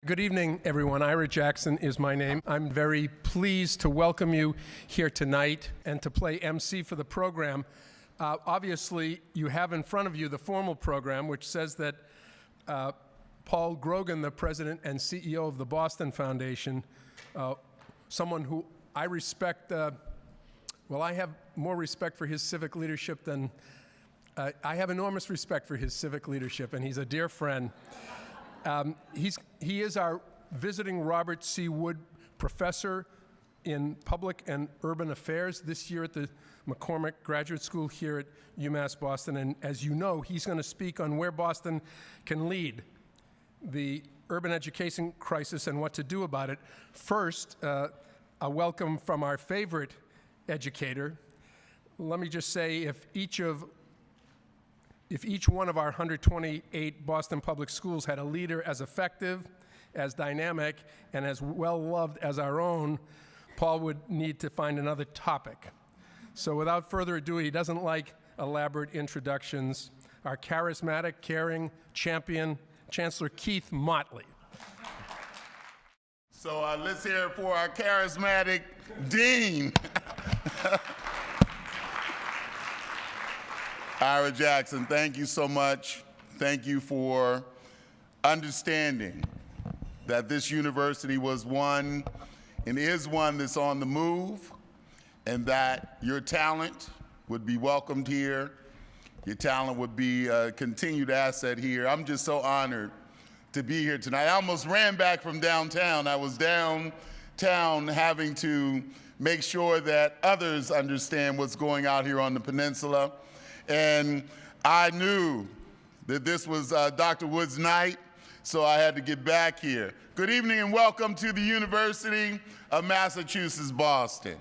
Good evening, everyone. Ira Jackson is my name. I'm very pleased to welcome you here tonight and to play MC for the program. Obviously, you have in front of you the formal program, which says that Paul Grogan, the president and CEO of the Boston Foundation, someone who I respect, well, I have more respect for his civic leadership than, I have enormous respect for his civic leadership, and he's a dear friend. He is our visiting Robert C. Wood Professor in Public and Urban Affairs this year at the McCormick Graduate School here at UMass Boston. And as you know, he's going to speak on where Boston can lead the urban education crisis and what to do about it. First, a welcome from our favorite educator. Let me just say, if each one of our 128 Boston public schools had a leader as effective, as dynamic, and as well-loved as our own, Paul would need to find another topic. So without further ado, he doesn't like elaborate introductions. Our charismatic, caring champion, Chancellor Keith Motley. So let's hear it for our charismatic dean. Ira Jackson, thank you so much. Thank you for understanding that this university was one and is one that's on the move, and that your talent would be welcomed here. Your talent would be a continued asset here. I'm just so honored to be here tonight. I almost ran back from downtown. I was downtown having to make sure that others understand what's going on here on the peninsula. And I knew that this was Dr. Wood's night, so I had to get back here. Good evening and welcome to the University of Massachusetts, Boston.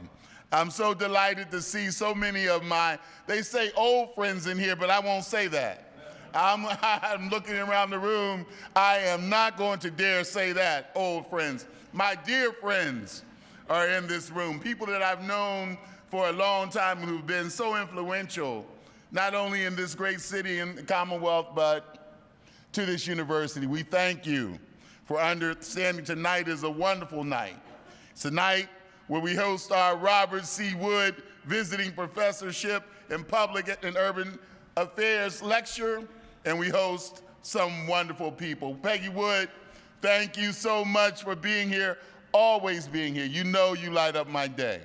I'm so delighted to see so many of my, they say old friends in here, but I won't say that. I'm looking around the room. I am not going to dare say that, old friends. My dear friends are in this room, people that I've known for a long time who've been so influential, not only in this great city and the Commonwealth, but to this university. We thank you for understanding tonight is a wonderful night. It's a night where we host our Robert C. Wood Visiting Professorship in Public and Urban Affairs lecture, and we host some wonderful people. Peggy Wood, thank you so much for being here, always being here. You know you light up my day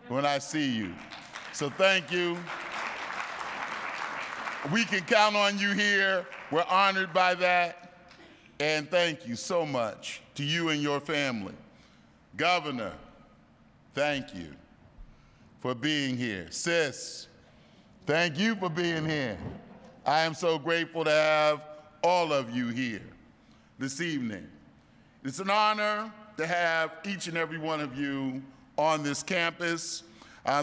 when I see you. So thank you. We can count on you here. We're honored by that. And thank you so much to you and your family. Governor, thank you for being here. Sis, thank you for being here. I am so grateful to have all of you here this evening. It's an honor to have each and every one of you on this campus.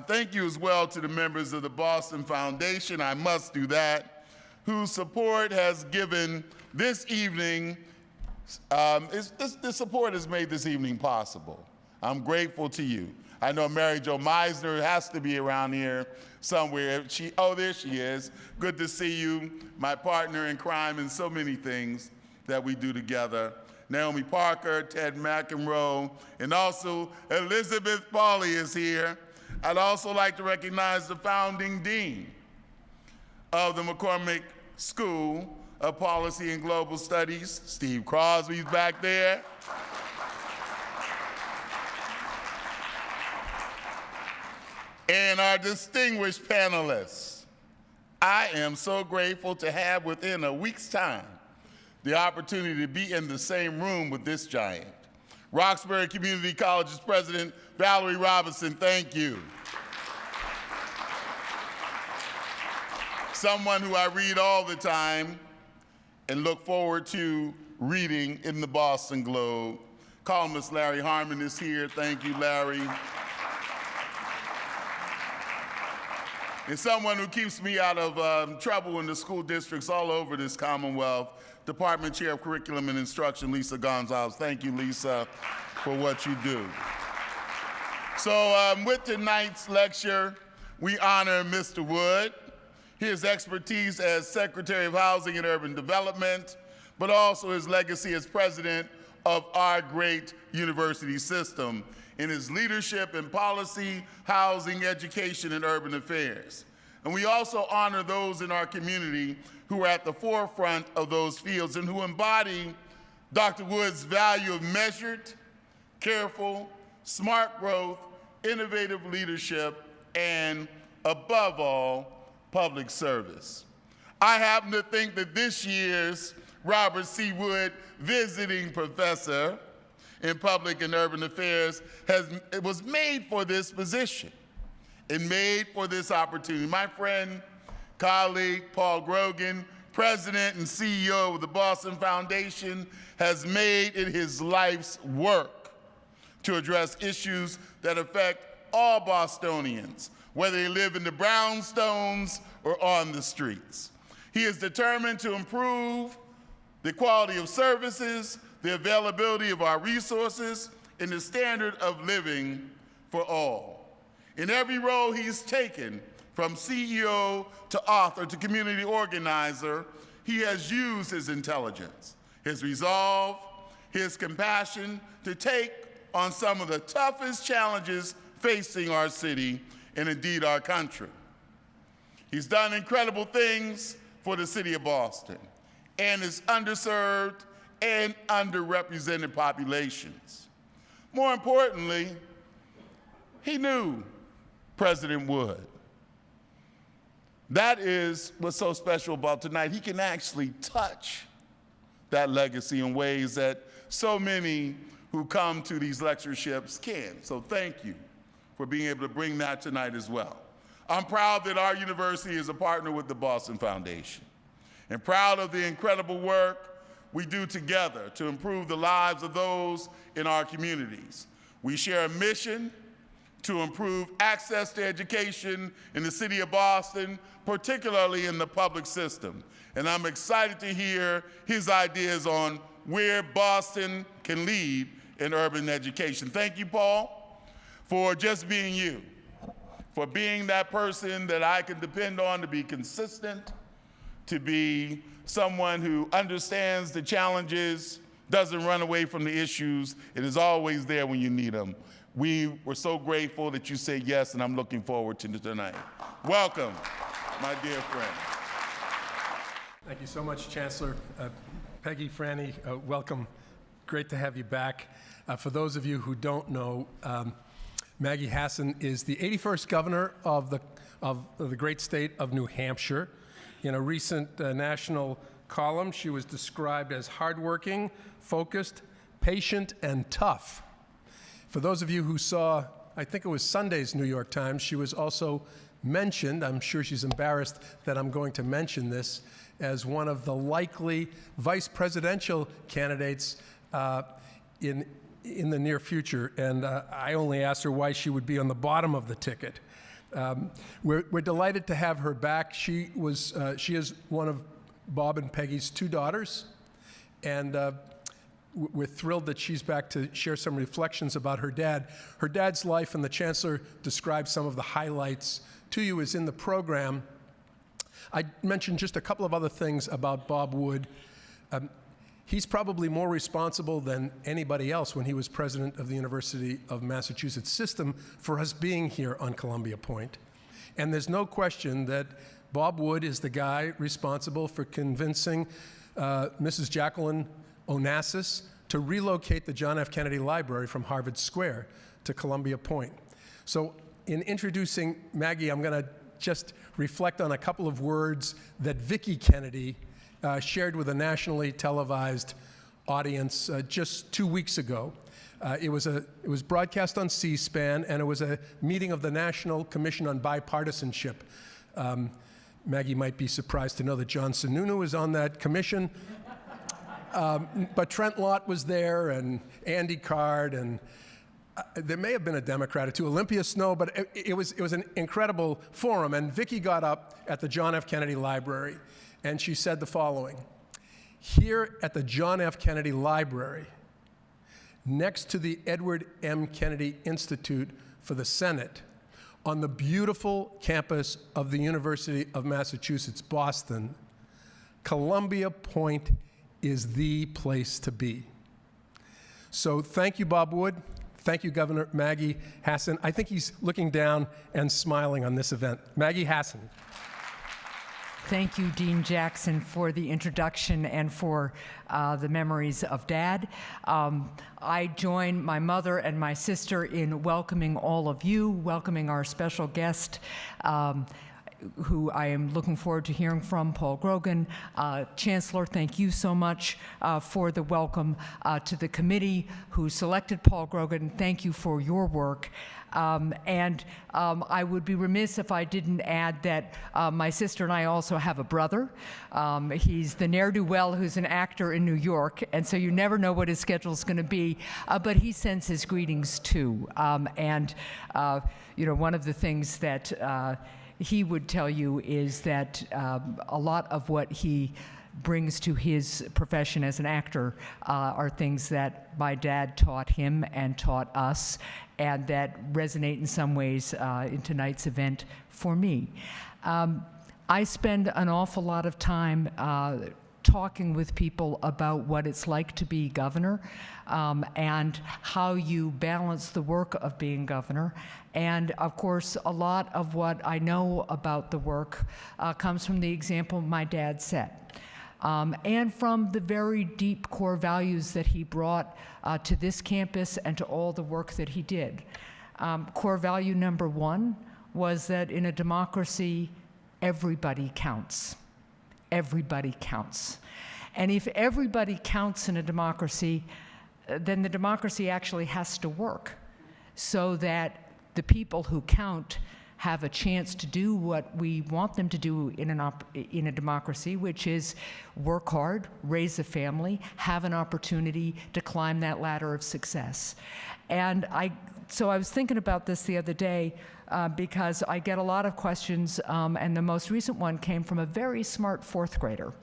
Thank you as well to the members of the Boston Foundation, I must do that, whose support has given this evening, the support has made this evening possible. I'm grateful to you. I know Mary Jo Meisner has to be around here somewhere. Oh, there she is. Good to see you, my partner in crime and so many things that we do together. Naomi Parker, Ted McEnroe, and also Elizabeth Pauley is here. I'd also like to recognize the founding dean of the McCormick School of Policy and Global Studies. Steve Crosby's back there. And our distinguished panelists. I am so grateful to have within a week's time the opportunity to be in the same room with this giant. Roxbury Community College's president, Valerie Robinson, thank you. Someone who I read all the time and look forward to reading in the Boston Globe. Columnist Larry Harmon is here. Thank you, Larry. And someone who keeps me out of trouble in the school districts all over this Commonwealth, Department Chair of Curriculum and Instruction, Lisa Gonzalez. Thank you, Lisa, for what you do. So with tonight's lecture, we honor Mr. Wood, his expertise as Secretary of Housing and Urban Development, but also his legacy as president of our great university system in his leadership in policy, housing, education, and urban affairs. And we also honor those in our community who are at the forefront of those fields and who embody Dr. Wood's value of measured, careful, smart growth, innovative leadership, and above all, public service. I happen to think that this year's Robert C. Wood Visiting Professor in Public and Urban Affairs was made for this position and made for this opportunity. My friend, colleague, Paul Grogan, President and CEO of the Boston Foundation, has made it his life's work to address issues that affect all Bostonians, whether they live in the brownstones or on the streets. He is determined to improve the quality of services, the availability of our resources, and the standard of living for all. In every role he's taken, from CEO to author to community organizer, he has used his intelligence, his resolve, his compassion to take on some of the toughest challenges facing our city and indeed our country. He's done incredible things for the city of Boston and its underserved and underrepresented populations. More importantly, he knew President Wood. That is what's so special about tonight. He can actually touch that legacy in ways that so many who come to these lectureships can. So thank you for being able to bring that tonight as well. I'm proud that our university is a partner with the Boston Foundation and proud of the incredible work we do together to improve the lives of those in our communities. We share a mission to improve access to education in the city of Boston, particularly in the public system. And I'm excited to hear his ideas on where Boston can lead in urban education. Thank you, Paul, for just being you, for being that person that I can depend on to be consistent, to be someone who understands the challenges, doesn't run away from the issues, and is always there when you need them. We were so grateful that you said yes, and I'm looking forward to tonight. Welcome, my dear friend. Thank you so much, Chancellor. Peggy, Franny, welcome. Great to have you back. For those of you who don't know, Maggie Hassan is the 81st governor of the great state of New Hampshire. In a recent national column, she was described as hardworking, focused, patient, and tough. For those of you who saw, I think it was Sunday's New York Times, she was also mentioned, I'm sure she's embarrassed that I'm going to mention this, as one of the likely vice presidential candidates in the near future. And I only asked her why she would be on the bottom of the ticket. We're delighted to have her back. She is one of Bob and Peggy's two daughters, and we're thrilled that she's back to share some reflections about her dad. Her dad's life, and the Chancellor described some of the highlights to you, is in the program. I mentioned just a couple of other things about Bob Wood. He's probably more responsible than anybody else when he was president of the University of Massachusetts system for us being here on Columbia Point. And there's no question that Bob Wood is the guy responsible for convincing Mrs. Jacqueline Onassis to relocate the John F. Kennedy Library from Harvard Square to Columbia Point. So in introducing Maggie, I'm going to just reflect on a couple of words that Vicki Kennedy shared with a nationally televised audience just 2 weeks ago. It was broadcast on C-SPAN, and it was a meeting of the National Commission on Bipartisanship. Maggie might be surprised to know that John Sununu was on that commission. But Trent Lott was there, and Andy Card, and there may have been a Democrat or two, Olympia Snow, but it was an incredible forum. And Vicki got up at the John F. Kennedy Library, and she said the following: here at the John F. Kennedy Library, next to the Edward M. Kennedy Institute for the Senate, on the beautiful campus of the University of Massachusetts, Boston, Columbia Point is the place to be. So thank you, Bob Wood. Thank you, Governor Maggie Hassan. I think he's looking down and smiling on this event. Maggie Hassan. Thank you, Dean Jackson, for the introduction and for the memories of Dad. I join my mother and my sister in welcoming all of you, welcoming our special guest, who I am looking forward to hearing from, Paul Grogan. Chancellor, thank you so much for the welcome. To the committee who selected Paul Grogan, thank you for your work. I would be remiss if I didn't add that my sister and I also have a brother. He's the ne'er-do-well who's an actor in New York, and so you never know what his schedule is going to be, but he sends his greetings too. You know, one of the things that he would tell you is that a lot of what he brings to his profession as an actor are things that my dad taught him and taught us, and that resonate in some ways in tonight's event for me. I spend an awful lot of time talking with people about what it's like to be governor and how you balance the work of being governor. And of course, a lot of what I know about the work comes from the example my dad set. And from the very deep core values that he brought to this campus and to all the work that he did. Core value number one was that in a democracy, everybody counts. Everybody counts. And if everybody counts in a democracy, then the democracy actually has to work so that the people who count have a chance to do what we want them to do in a democracy, which is work hard, raise a family, have an opportunity to climb that ladder of success. And so I was thinking about this the other day because I get a lot of questions, and the most recent one came from a very smart fourth grader.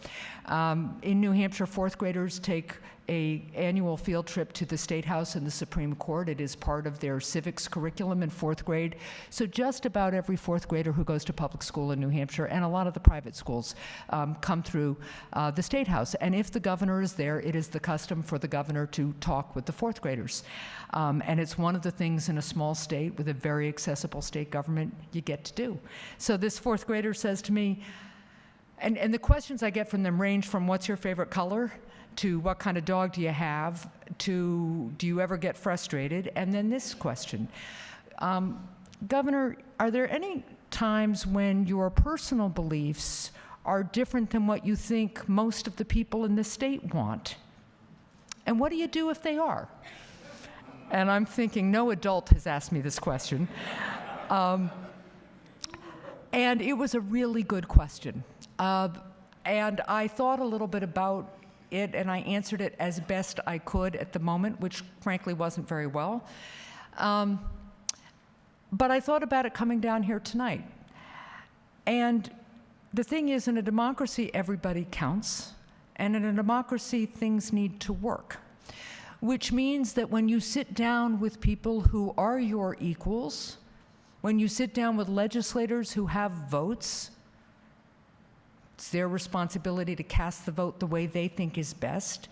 In New Hampshire, fourth graders take an annual field trip to the State House and the Supreme Court. It is part of their civics curriculum in fourth grade. So just about every fourth grader who goes to public school in New Hampshire, and a lot of the private schools, come through the State House. And if the governor is there, it is the custom for the governor to talk with the fourth graders. And it's one of the things in a small state with a very accessible state government you get to do. So this fourth grader says to me, and the questions I get from them range from what's your favorite color, to what kind of dog do you have, to do you ever get frustrated, and then this question. Governor, are there any times when your personal beliefs are different than what you think most of the people in the state want? And what do you do if they are? And I'm thinking, no adult has asked me this question. And it was a really good question. And I thought a little bit about it, and I answered it as best I could at the moment, which frankly wasn't very well. But I thought about it coming down here tonight. And the thing is, in a democracy, everybody counts. And in a democracy, things need to work. Which means that when you sit down with people who are your equals, when you sit down with legislators who have votes, it's their responsibility to cast the vote the way they think is best.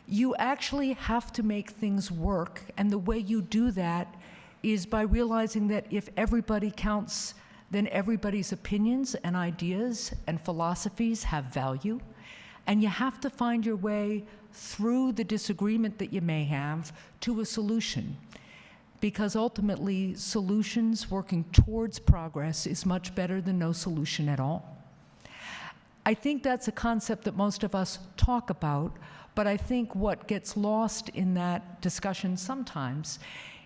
You actually have to make things work, and the way you do that is by realizing that if everybody counts, then everybody's opinions and ideas and philosophies have value, and you have to find your way through the disagreement that you may have to a solution. Because ultimately, solutions working towards progress is much better than no solution at all. I think that's a concept that most of us talk about, but I think what gets lost in that discussion sometimes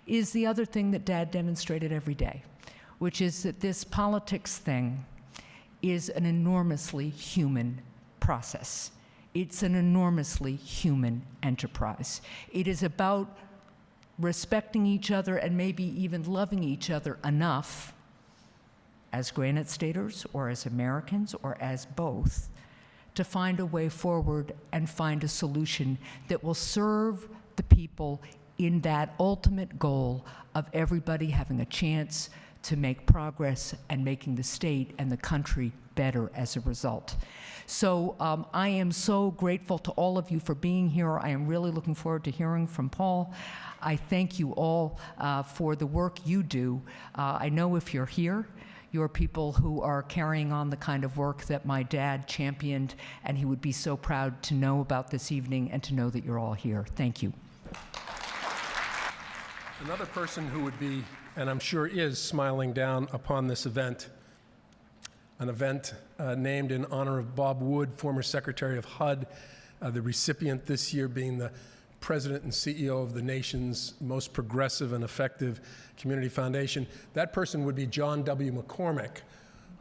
is the other thing that Dad demonstrated every day, which is that this politics thing is an enormously human process. It's an enormously human enterprise. It is about respecting each other and maybe even loving each other enough as Granite Staters or as Americans or as both, to find a way forward and find a solution that will serve the people in that ultimate goal of everybody having a chance to make progress and making the state and the country better as a result. So I am so grateful to all of you for being here. I am really looking forward to hearing from Paul. I thank you all for the work you do. I know if you're here, you're people who are carrying on the kind of work that my dad championed, and he would be so proud to know about this evening and to know that you're all here. Thank you. Another person who would be, and I'm sure is, smiling down upon this event, an event named in honor of Bob Wood, former Secretary of HUD, the recipient this year being the President and CEO of the nation's most progressive and effective community foundation. That person would be John W. McCormick,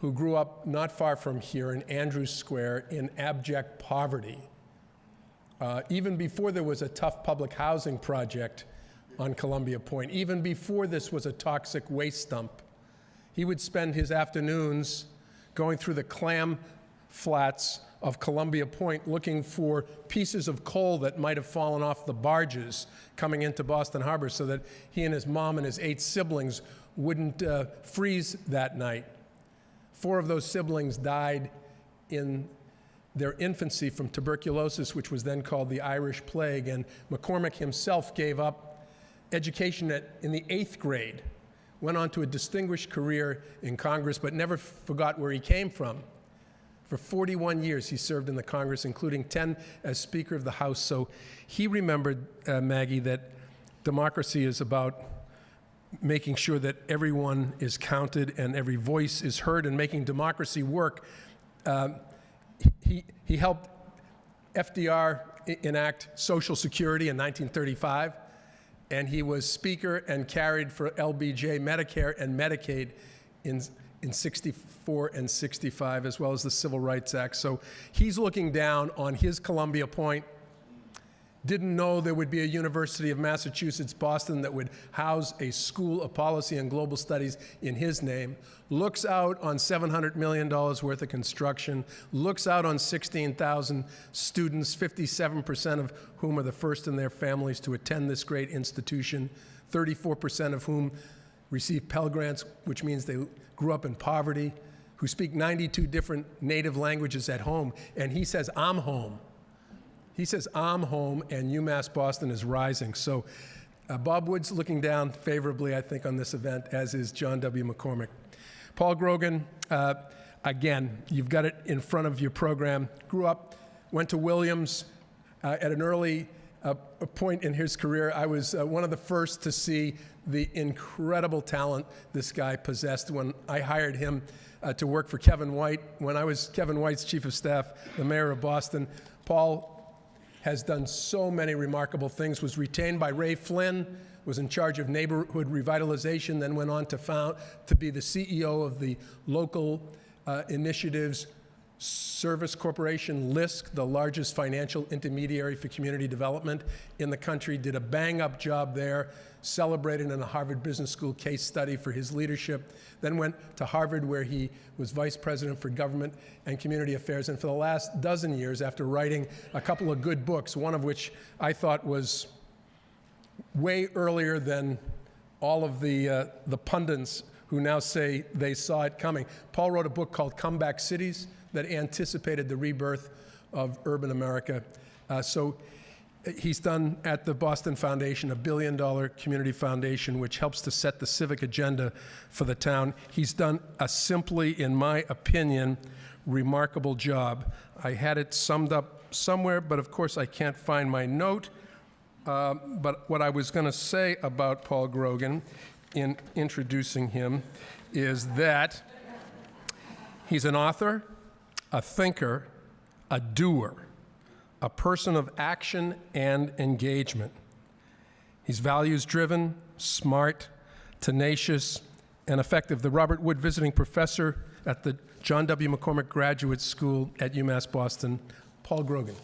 who grew up not far from here in Andrews Square in abject poverty. Even before there was a tough public housing project on Columbia Point, even before this was a toxic waste dump, he would spend his afternoons going through the clam flats of Columbia Point looking for pieces of coal that might have fallen off the barges coming into Boston Harbor so that he and his mom and his 8 siblings wouldn't freeze that night. 4 of those siblings died in their infancy from tuberculosis, which was then called the Irish Plague, and McCormick himself gave up education in the 8th grade, went on to a distinguished career in Congress, but never forgot where he came from. For 41 years, he served in the Congress, including 10 as Speaker of the House. So he remembered, Maggie, that democracy is about making sure that everyone is counted and every voice is heard and making democracy work. He helped FDR enact Social Security in 1935, and he was Speaker and carried for LBJ, Medicare, and Medicaid in 64 and 65, as well as the Civil Rights Act. So he's looking down on his Columbia Point, didn't know there would be a University of Massachusetts, Boston, that would house a School of Policy and Global Studies in his name, looks out on $700 million worth of construction, looks out on 16,000 students, 57% of whom are the first in their families to attend this great institution, 34% of whom receive Pell Grants, which means they grew up in poverty, who speak 92 different native languages at home, and he says, I'm home. He says, I'm home, and UMass Boston is rising. So Bob Wood's looking down favorably, I think, on this event, as is John W. McCormick. Paul Grogan, again, you've got it in front of your program. Grew up, went to Williams at an early point in his career. I was one of the first to see the incredible talent this guy possessed when I hired him to work for Kevin White. When I was Kevin White's chief of staff, the mayor of Boston, Paul has done so many remarkable things, was retained by Ray Flynn, was in charge of neighborhood revitalization, then went on to be the CEO of the local initiatives Service Corporation, LISC, the largest financial intermediary for community development in the country, did a bang-up job there, celebrated in a Harvard Business School case study for his leadership, then went to Harvard where he was vice president for government and community affairs. And for the last dozen years, after writing a couple of good books, one of which I thought was way earlier than all of the pundits who now say they saw it coming, Paul wrote a book called Comeback Cities that anticipated the rebirth of urban America. So he's done at the Boston Foundation, a $1 billion community foundation, which helps to set the civic agenda for the town. He's done a simply, in my opinion, remarkable job. I had it summed up somewhere, but of course I can't find my note. But what I was going to say about Paul Grogan in introducing him is that he's an author, a thinker, a doer, a person of action and engagement. He's values-driven, smart, tenacious, and effective. The Robert Wood Visiting Professor at the John W. McCormick Graduate School at UMass Boston, Paul Grogan.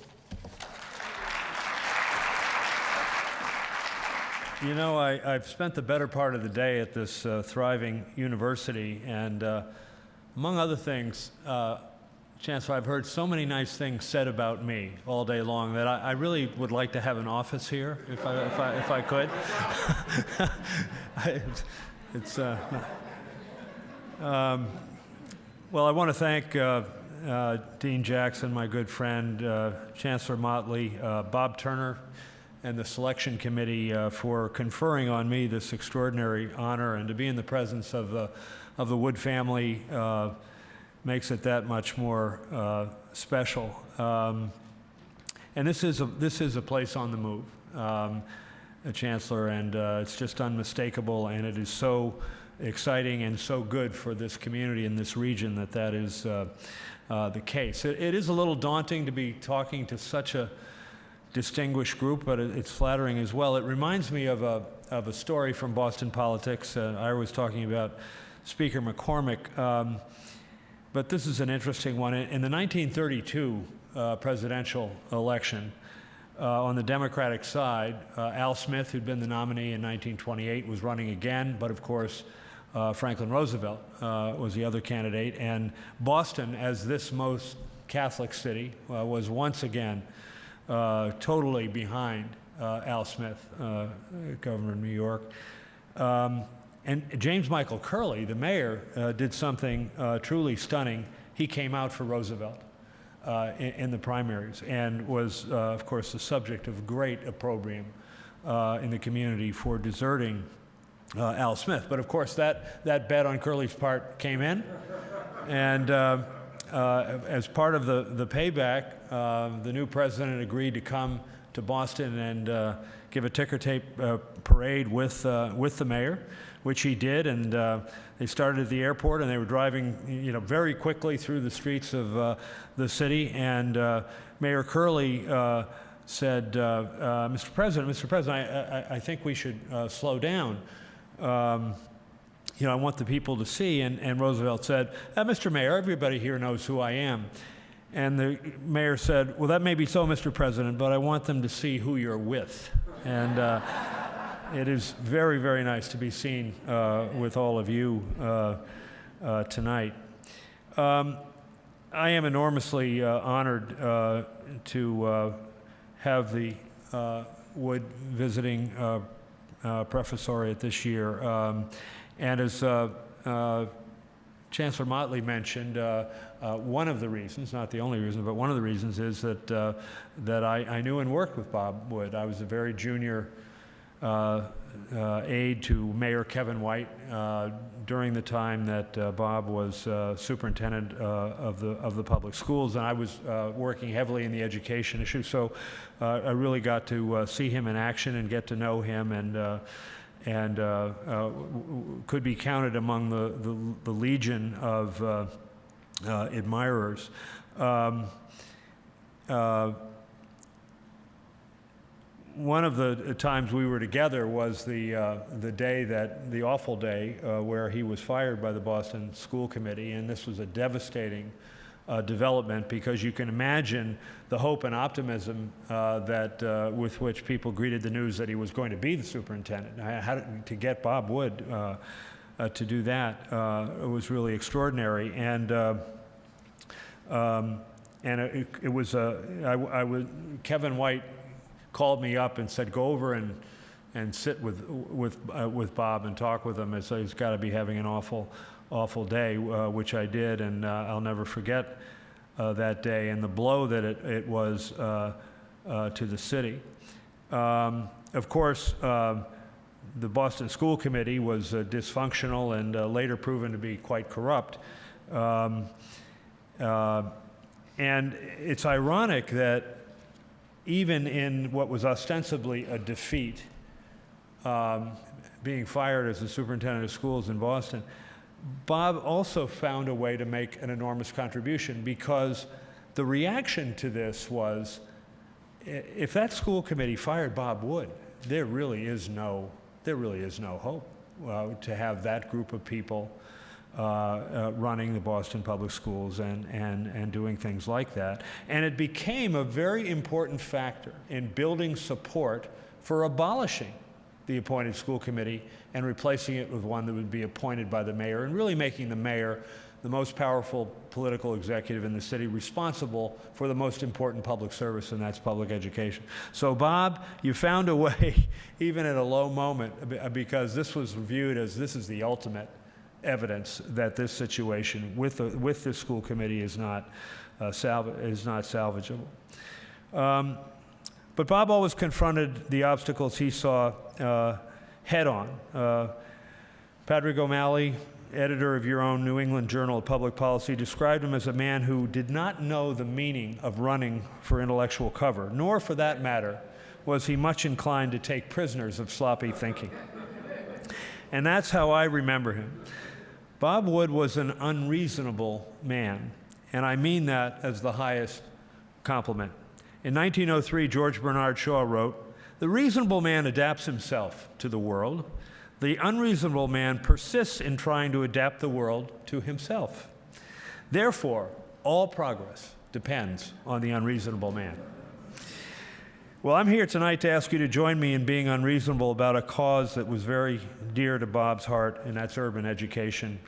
You know, I've spent the better part of the day at this thriving university, and among other things, Chancellor, I've heard so many nice things said about me all day long that I really would like to have an office here, if I could. Well, I want to thank Dean Jackson, my good friend, Chancellor Motley, Bob Turner, and the selection committee for conferring on me this extraordinary honor, and to be in the presence of the Wood family makes it that much more special. And this is a place on the move, Chancellor, and it's just unmistakable, and it is so exciting and so good for this community and this region that is the case. It is a little daunting to be talking to such a distinguished group, but it's flattering as well. It reminds me of a story from Boston politics. I was talking about Speaker McCormick, but this is an interesting one. In the 1932 presidential election, on the Democratic side, Al Smith, who'd been the nominee in 1928, was running again, but of course, Franklin Roosevelt was the other candidate, and Boston, as this most Catholic city, was once again totally behind Al Smith, governor of New York. And James Michael Curley, the mayor, did something truly stunning. He came out for Roosevelt in the primaries and was, of course, the subject of great opprobrium in the community for deserting Al Smith. But of course, that bet on Curley's part came in, and as part of the payback, the new president agreed to come to Boston and give a ticker tape parade with the mayor, which he did, and they started at the airport, and they were driving, very quickly through the streets of the city, and Mayor Curley said, Mr. President, I think we should slow down. I want the people to see. And Roosevelt said, Mr. Mayor, everybody here knows who I am. And the mayor said, well, that may be so, Mr. President, but I want them to see who you're with. And it is very, very nice to be seen with all of you tonight. I am enormously honored to have the Wood visiting professoriate this year. And as Chancellor Motley mentioned, one of the reasons, not the only reason, but one of the reasons is that I knew and worked with Bob Wood. I was a very junior aide to Mayor Kevin White during the time that Bob was superintendent of the public schools, and I was working heavily in the education issue. So I really got to see him in action and get to know him, and could be counted among the legion of admirers. One of the times we were together was the awful day where he was fired by the Boston School Committee, and this was a devastating development, because you can imagine the hope and optimism with which people greeted the news that he was going to be the superintendent. To get Bob Wood to do that it was really extraordinary, and it was Kevin White called me up and said, go over and sit with Bob and talk with him. And so he's got to be having an awful day, which I did, and I'll never forget that day and the blow that it was to the city. Of course, the Boston School Committee was dysfunctional and later proven to be quite corrupt. And it's ironic that even in what was ostensibly a defeat, being fired as the superintendent of schools in Boston, Bob also found a way to make an enormous contribution, because the reaction to this was, if that school committee fired Bob Wood, there really is no hope to have that group of people running the Boston public schools and doing things like that. And it became a very important factor in building support for abolishing the appointed school committee and replacing it with one that would be appointed by the mayor, and really making the mayor the most powerful political executive in the city, responsible for the most important public service, and that's public education. So Bob, you found a way, even at a low moment, because this was viewed as this is the ultimate evidence that this situation with the school committee is not salvageable. But Bob always confronted the obstacles he saw head on. Patrick O'Malley, editor of your own New England Journal of Public Policy, described him as a man who did not know the meaning of running for intellectual cover, nor, for that matter, was he much inclined to take prisoners of sloppy thinking. And that's how I remember him. Bob Wood was an unreasonable man, and I mean that as the highest compliment. In 1903, George Bernard Shaw wrote, "The reasonable man adapts himself to the world. The unreasonable man persists in trying to adapt the world to himself. Therefore, all progress depends on the unreasonable man." Well, I'm here tonight to ask you to join me in being unreasonable about a cause that was very dear to Bob's heart, and that's urban education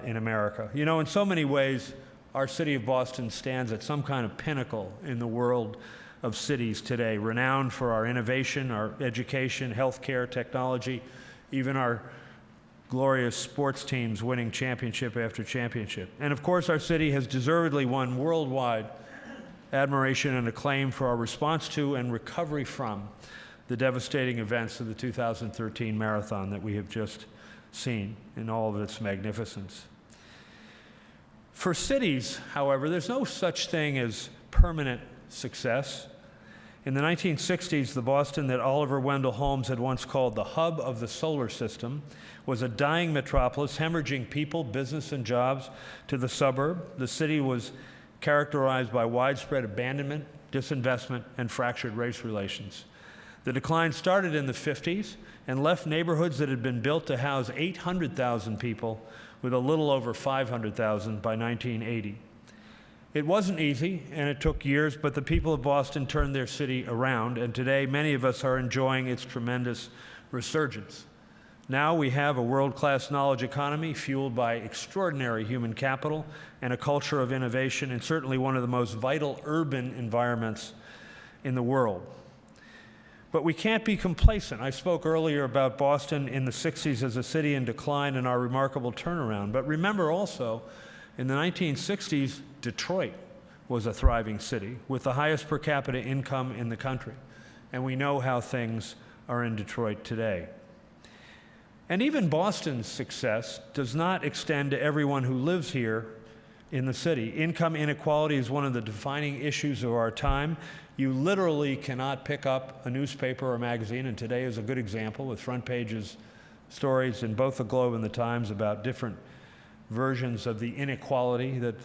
in America. You know, in so many ways, our city of Boston stands at some kind of pinnacle in the world of cities today, renowned for our innovation, our education, healthcare, technology, even our glorious sports teams winning championship after championship. And of course, our city has deservedly won worldwide admiration and acclaim for our response to and recovery from the devastating events of the 2013 marathon that we have just seen in all of its magnificence. For cities, however, there's no such thing as permanent success. In the 1960s, the Boston that Oliver Wendell Holmes had once called the hub of the solar system was a dying metropolis, hemorrhaging people, business, and jobs to the suburb. The city was characterized by widespread abandonment, disinvestment, and fractured race relations. The decline started in the 50s and left neighborhoods that had been built to house 800,000 people with a little over 500,000 by 1980. It wasn't easy, and it took years, but the people of Boston turned their city around, and today many of us are enjoying its tremendous resurgence. Now we have a world-class knowledge economy fueled by extraordinary human capital and a culture of innovation, and certainly one of the most vital urban environments in the world. But we can't be complacent. I spoke earlier about Boston in the 60s as a city in decline and our remarkable turnaround. But remember also, in the 1960s, Detroit was a thriving city with the highest per capita income in the country. And we know how things are in Detroit today. And even Boston's success does not extend to everyone who lives here in the city. Income inequality is one of the defining issues of our time. You literally cannot pick up a newspaper or magazine, and today is a good example with front pages stories in both the Globe and the Times about different versions of the inequality that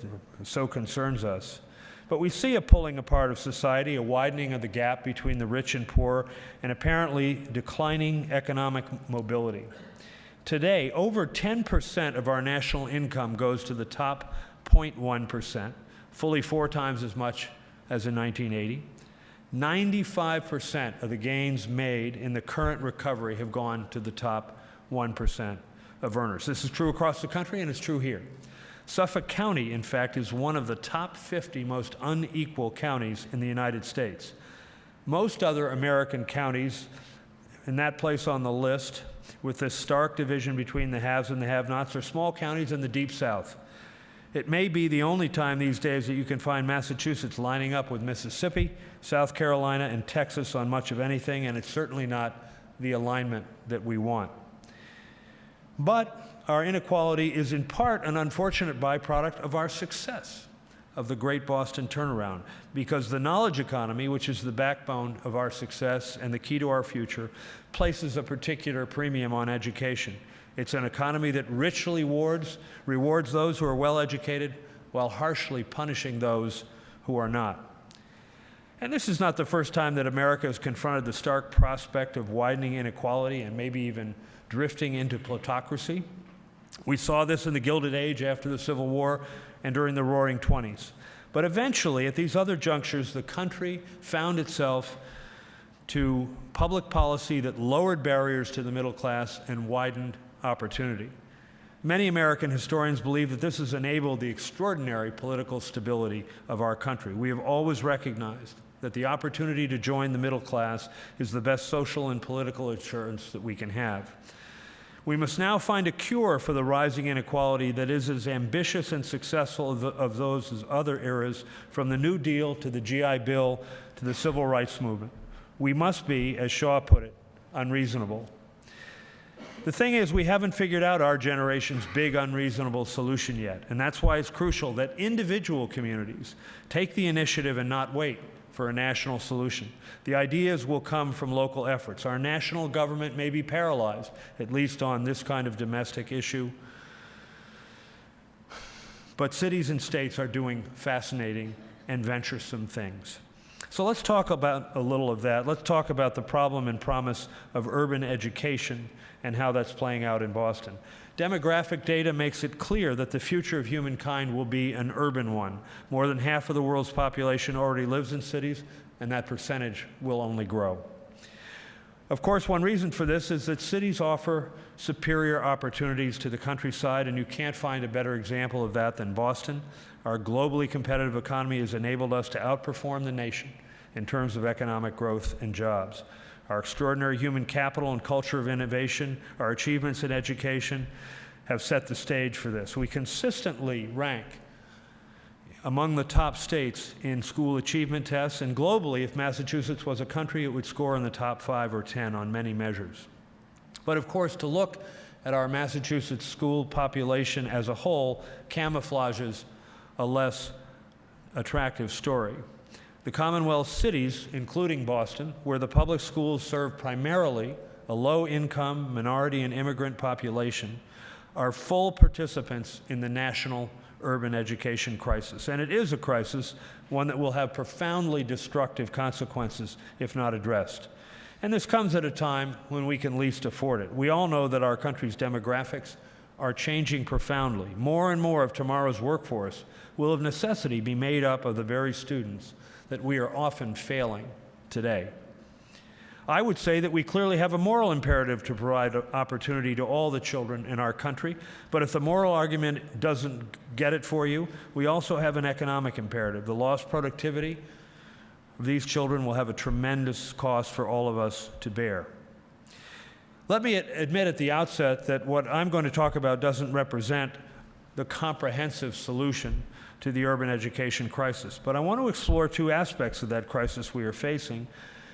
so concerns us. But we see a pulling apart of society, a widening of the gap between the rich and poor, and apparently declining economic mobility. Today, over 10% of our national income goes to the top 0.1%, fully 4 times as much as in 1980. 95% of the gains made in the current recovery have gone to the top 1% of earners. This is true across the country, and it's true here. Suffolk County, in fact, is one of the top 50 most unequal counties in the United States. Most other American counties, in that place on the list, with this stark division between the haves and the have-nots, are small counties in the Deep South. It may be the only time these days that you can find Massachusetts lining up with Mississippi, South Carolina, and Texas on much of anything, and it's certainly not the alignment that we want. But our inequality is in part an unfortunate byproduct of our success of the Great Boston Turnaround, because the knowledge economy, which is the backbone of our success and the key to our future, places a particular premium on education. It's an economy that richly rewards those who are well-educated while harshly punishing those who are not. And this is not the first time that America has confronted the stark prospect of widening inequality and maybe even drifting into plutocracy. We saw this in the Gilded Age after the Civil War and during the Roaring '20s. But eventually, at these other junctures, the country found itself to public policy that lowered barriers to the middle class and widened opportunity. Many American historians believe that this has enabled the extraordinary political stability of our country. We have always recognized that the opportunity to join the middle class is the best social and political assurance that we can have. We must now find a cure for the rising inequality that is as ambitious and successful of those as other eras, from the New Deal to the GI Bill to the Civil Rights Movement. We must be, as Shaw put it, unreasonable. The thing is, we haven't figured out our generation's big unreasonable solution yet, and that's why it's crucial that individual communities take the initiative and not wait for a national solution. The ideas will come from local efforts. Our national government may be paralyzed, at least on this kind of domestic issue, but cities and states are doing fascinating and venturesome things. So let's talk about a little of that. Let's talk about the problem and promise of urban education and how that's playing out in Boston. Demographic data makes it clear that the future of humankind will be an urban one. More than half of the world's population already lives in cities, and that percentage will only grow. Of course, one reason for this is that cities offer superior opportunities to the countryside, and you can't find a better example of that than Boston. Our globally competitive economy has enabled us to outperform the nation in terms of economic growth and jobs. Our extraordinary human capital and culture of innovation, our achievements in education have set the stage for this. We consistently rank among the top states in school achievement tests, and globally, if Massachusetts was a country, it would score in the top 5 or 10 on many measures. But of course, to look at our Massachusetts school population as a whole camouflages a less attractive story. The Commonwealth cities, including Boston, where the public schools serve primarily a low-income, minority, and immigrant population, are full participants in the national urban education crisis. And it is a crisis, one that will have profoundly destructive consequences if not addressed. And this comes at a time when we can least afford it. We all know that our country's demographics are changing profoundly. More and more of tomorrow's workforce will of necessity be made up of the very students that we are often failing today. I would say that we clearly have a moral imperative to provide opportunity to all the children in our country, but if the moral argument doesn't get it for you, we also have an economic imperative. The lost productivity of these children will have a tremendous cost for all of us to bear. Let me admit at the outset that what I'm going to talk about doesn't represent the comprehensive solution to the urban education crisis, but I want to explore two aspects of that crisis we are facing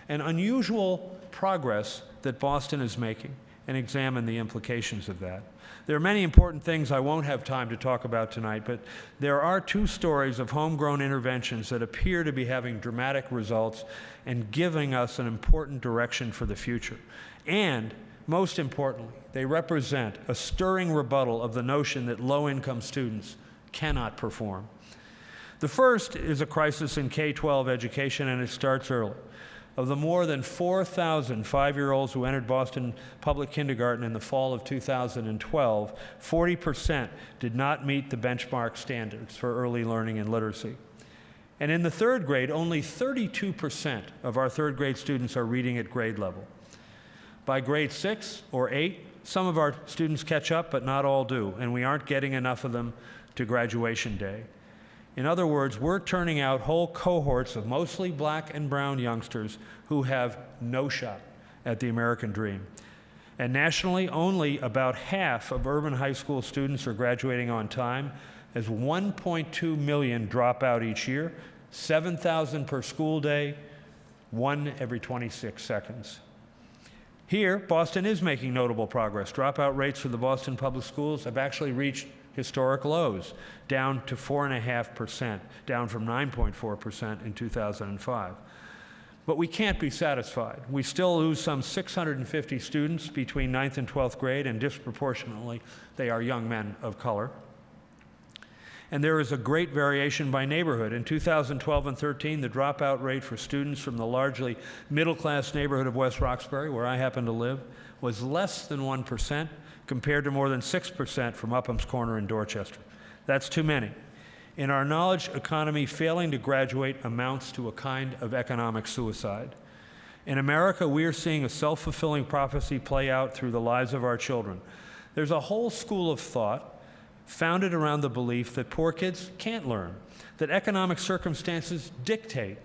and unusual progress that Boston is making, and examine the implications of that. There are many important things I won't have time to talk about tonight, but there are two stories of homegrown interventions that appear to be having dramatic results and giving us an important direction for the future. And most importantly, they represent a stirring rebuttal of the notion that low-income students cannot perform. The first is a crisis in K-12 education, and it starts early. Of the more than 4,000 5-year-olds who entered Boston public kindergarten in the fall of 2012, 40% did not meet the benchmark standards for early learning and literacy. And in the third grade, only 32% of our third grade students are reading at grade level. By grade 6 or 8, some of our students catch up, but not all do, and we aren't getting enough of them to graduation day. In other words, we're turning out whole cohorts of mostly black and brown youngsters who have no shot at the American dream. And nationally, only about half of urban high school students are graduating on time, as 1.2 million drop out each year, 7,000 per school day, 1 every 26 seconds. Here, Boston is making notable progress. Dropout rates for the Boston public schools have actually reached historic lows, down to 4.5%, down from 9.4% in 2005. But we can't be satisfied. We still lose some 650 students between 9th and 12th grade, and disproportionately, they are young men of color. And there is a great variation by neighborhood. In 2012 and 13, the dropout rate for students from the largely middle-class neighborhood of West Roxbury, where I happen to live, was less than 1%, compared to more than 6% from Upham's Corner in Dorchester. That's too many. In our knowledge economy, failing to graduate amounts to a kind of economic suicide. In America, we are seeing a self-fulfilling prophecy play out through the lives of our children. There's a whole school of thought founded around the belief that poor kids can't learn, that economic circumstances dictate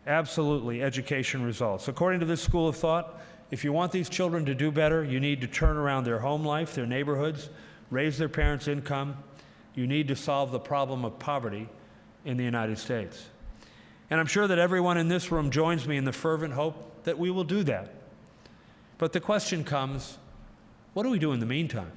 absolutely education results. According to this school of thought, if you want these children to do better, you need to turn around their home life, their neighborhoods, raise their parents' income. You need to solve the problem of poverty in the United States. And I'm sure that everyone in this room joins me in the fervent hope that we will do that. But the question comes, what do we do in the meantime?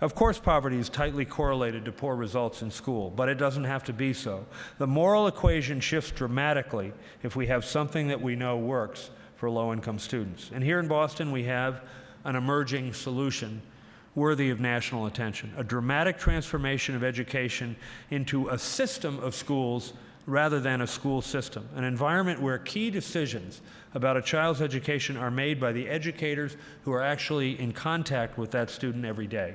Of course, poverty is tightly correlated to poor results in school, but it doesn't have to be so. The moral equation shifts dramatically if we have something that we know works for low-income students. And here in Boston, we have an emerging solution worthy of national attention, a dramatic transformation of education into a system of schools rather than a school system, an environment where key decisions about a child's education are made by the educators who are actually in contact with that student every day.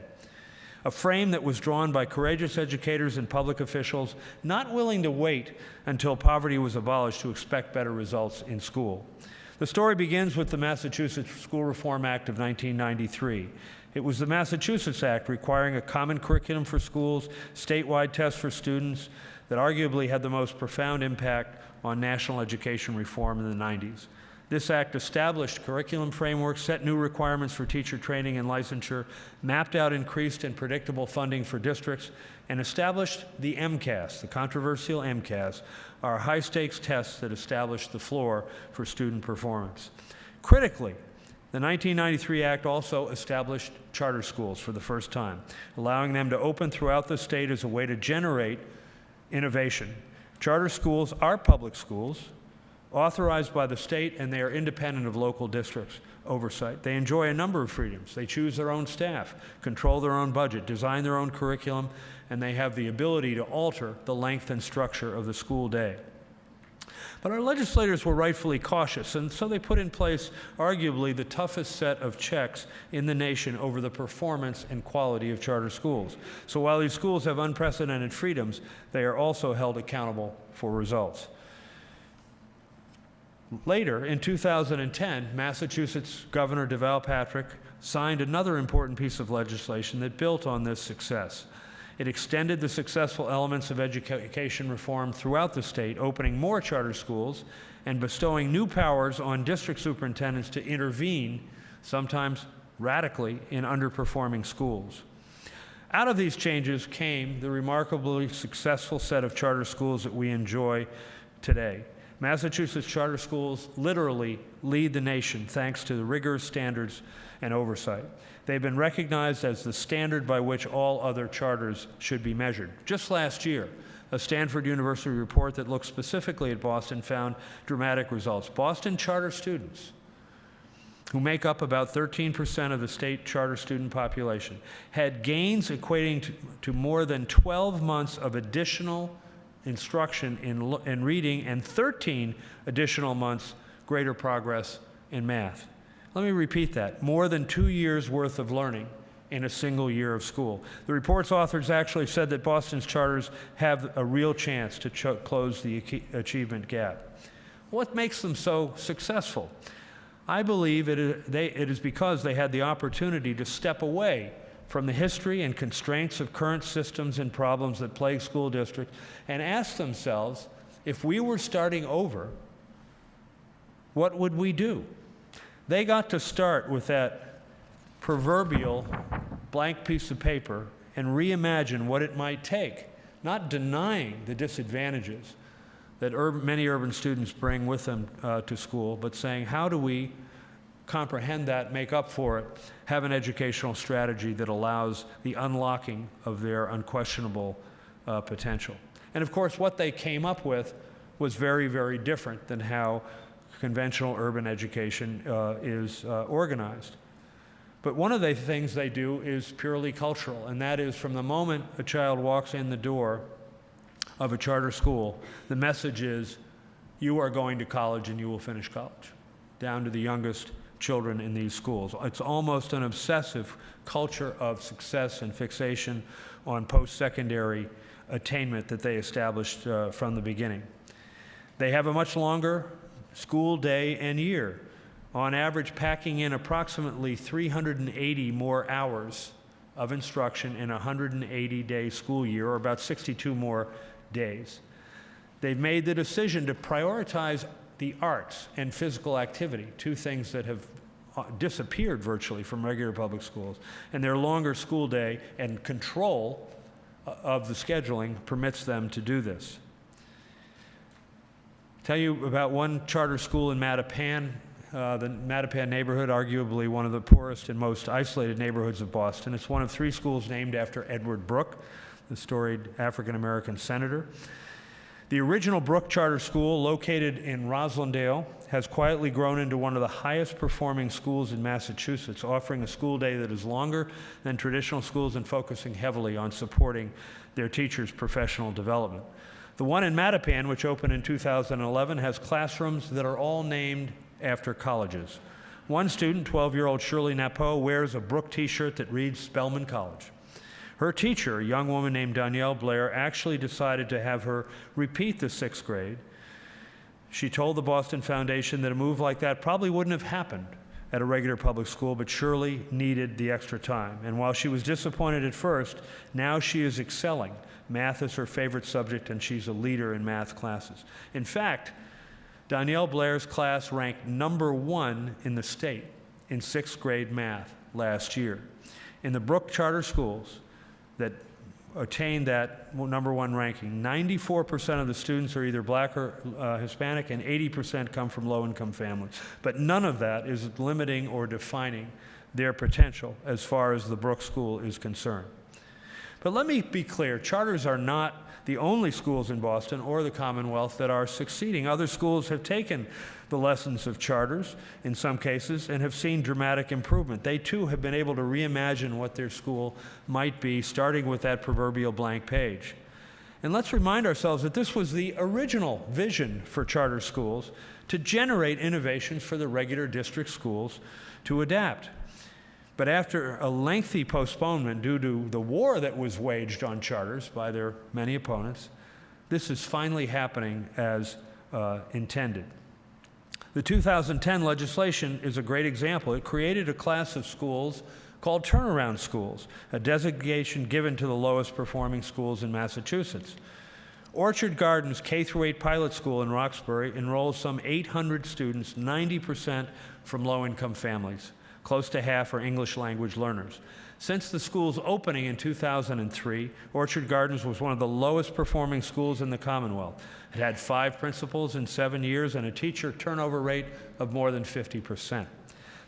A frame that was drawn by courageous educators and public officials not willing to wait until poverty was abolished to expect better results in school. The story begins with the Massachusetts School Reform Act of 1993. It was the Massachusetts Act requiring a common curriculum for schools, statewide tests for students, that arguably had the most profound impact on national education reform in the 90s. This act established curriculum frameworks, set new requirements for teacher training and licensure, mapped out increased and predictable funding for districts, and established the MCAS, the controversial MCAS, our high-stakes tests that established the floor for student performance. Critically, the 1993 Act also established charter schools for the first time, allowing them to open throughout the state as a way to generate innovation. Charter schools are public schools, authorized by the state, and they are independent of local districts' oversight. They enjoy a number of freedoms. They choose their own staff, control their own budget, design their own curriculum, and they have the ability to alter the length and structure of the school day. But our legislators were rightfully cautious, and so they put in place arguably the toughest set of checks in the nation over the performance and quality of charter schools. So while these schools have unprecedented freedoms, they are also held accountable for results. Later, in 2010, Massachusetts Governor Deval Patrick signed another important piece of legislation that built on this success. It extended the successful elements of education reform throughout the state, opening more charter schools and bestowing new powers on district superintendents to intervene, sometimes radically, in underperforming schools. Out of these changes came the remarkably successful set of charter schools that we enjoy today. Massachusetts charter schools literally lead the nation thanks to the rigorous standards and oversight. They've been recognized as the standard by which all other charters should be measured. Just last year, a Stanford University report that looked specifically at Boston found dramatic results. Boston charter students, who make up about 13% of the state charter student population, had gains equating to more than 12 months of additional instruction in reading and 13 additional months greater progress in math. Let me repeat that. More than 2 years worth of learning in a single year of school. The report's authors actually said that Boston's charters have a real chance to close the achievement gap. What makes them so successful? I believe it is because they had the opportunity to step away from the history and constraints of current systems and problems that plague school districts and ask themselves, if we were starting over, what would we do? They got to start with that proverbial blank piece of paper and reimagine what it might take, not denying the disadvantages that many urban students bring with them to school, but saying, how do we comprehend that, make up for it, have an educational strategy that allows the unlocking of their unquestionable potential. And of course, what they came up with was very, very different than how conventional urban education is organized. But one of the things they do is purely cultural, and that is from the moment a child walks in the door of a charter school, the message is, you are going to college and you will finish college, down to the youngest children in these schools. It's almost an obsessive culture of success and fixation on post-secondary attainment that they established from the beginning. They have a much longer school day and year, on average packing in approximately 380 more hours of instruction in a 180-day school year, or about 62 more days. They've made the decision to prioritize the arts and physical activity, two things that have disappeared virtually from regular public schools. And their longer school day and control of the scheduling permits them to do this. Tell you about one charter school in Mattapan, the Mattapan neighborhood, arguably one of the poorest and most isolated neighborhoods of Boston. It's one of 3 schools named after Edward Brooke, the storied African-American senator. The original Brooke Charter School, located in Roslindale, has quietly grown into one of the highest performing schools in Massachusetts, offering a school day that is longer than traditional schools and focusing heavily on supporting their teachers' professional development. The one in Mattapan, which opened in 2011, has classrooms that are all named after colleges. One student, 12-year-old Shirley Napo, wears a Brooke t-shirt that reads Spelman College. Her teacher, a young woman named Danielle Blair, actually decided to have her repeat the 6th grade. She told the Boston Foundation that a move like that probably wouldn't have happened at a regular public school, but Shirley needed the extra time. And while she was disappointed at first, now she is excelling. Math is her favorite subject, and she's a leader in math classes. In fact, Danielle Blair's class ranked #1 in the state in 6th grade math last year. In the Brooke Charter Schools that attained that #1 ranking, 94% of the students are either black or Hispanic, and 80% come from low-income families. But none of that is limiting or defining their potential as far as the Brooke School is concerned. But let me be clear, charters are not the only schools in Boston or the Commonwealth that are succeeding. Other schools have taken the lessons of charters in some cases and have seen dramatic improvement. They too have been able to reimagine what their school might be, starting with that proverbial blank page. And let's remind ourselves that this was the original vision for charter schools, to generate innovations for the regular district schools to adapt. But after a lengthy postponement due to the war that was waged on charters by their many opponents, this is finally happening as intended. The 2010 legislation is a great example. It created a class of schools called turnaround schools, a designation given to the lowest performing schools in Massachusetts. Orchard Gardens K-8 pilot school in Roxbury enrolls some 800 students, 90% from low-income families. Close to half are English language learners. Since the school's opening in 2003, Orchard Gardens was one of the lowest performing schools in the Commonwealth. It had 5 principals in 7 years and a teacher turnover rate of more than 50%.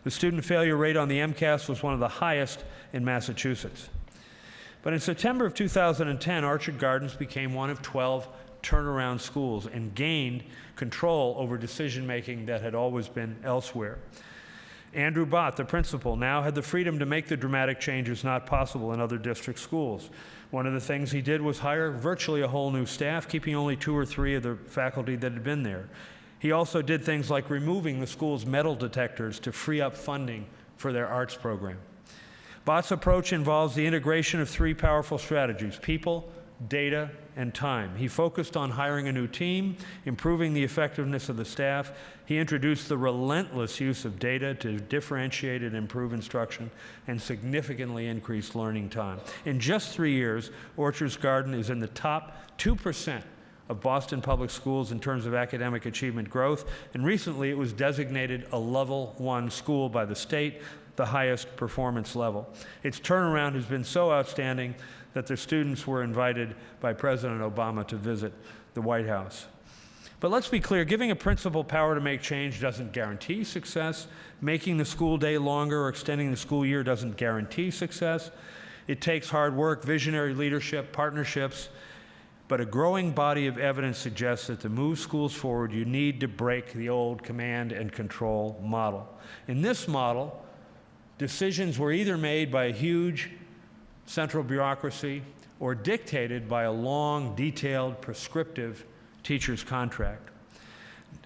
The student failure rate on the MCAS was one of the highest in Massachusetts. But in September of 2010, Orchard Gardens became one of 12 turnaround schools and gained control over decision-making that had always been elsewhere. Andrew Bott, the principal, now had the freedom to make the dramatic changes not possible in other district schools. One of the things he did was hire virtually a whole new staff, keeping only 2 or 3 of the faculty that had been there. He also did things like removing the school's metal detectors to free up funding for their arts program. Bott's approach involves the integration of 3 powerful strategies: people, data, and time. He focused on hiring a new team, improving the effectiveness of the staff. He introduced the relentless use of data to differentiate and improve instruction and significantly increase learning time. In just 3 years, Orchard Gardens is in the top 2% of Boston public schools in terms of academic achievement growth, and recently it was designated a level 1 school by the state, the highest performance level. Its turnaround has been so outstanding that their students were invited by President Obama to visit the White House. But let's be clear, giving a principal power to make change doesn't guarantee success. Making the school day longer or extending the school year doesn't guarantee success. It takes hard work, visionary leadership, partnerships, but a growing body of evidence suggests that to move schools forward, you need to break the old command and control model. In this model, decisions were either made by a huge central bureaucracy or dictated by a long, detailed, prescriptive teacher's contract.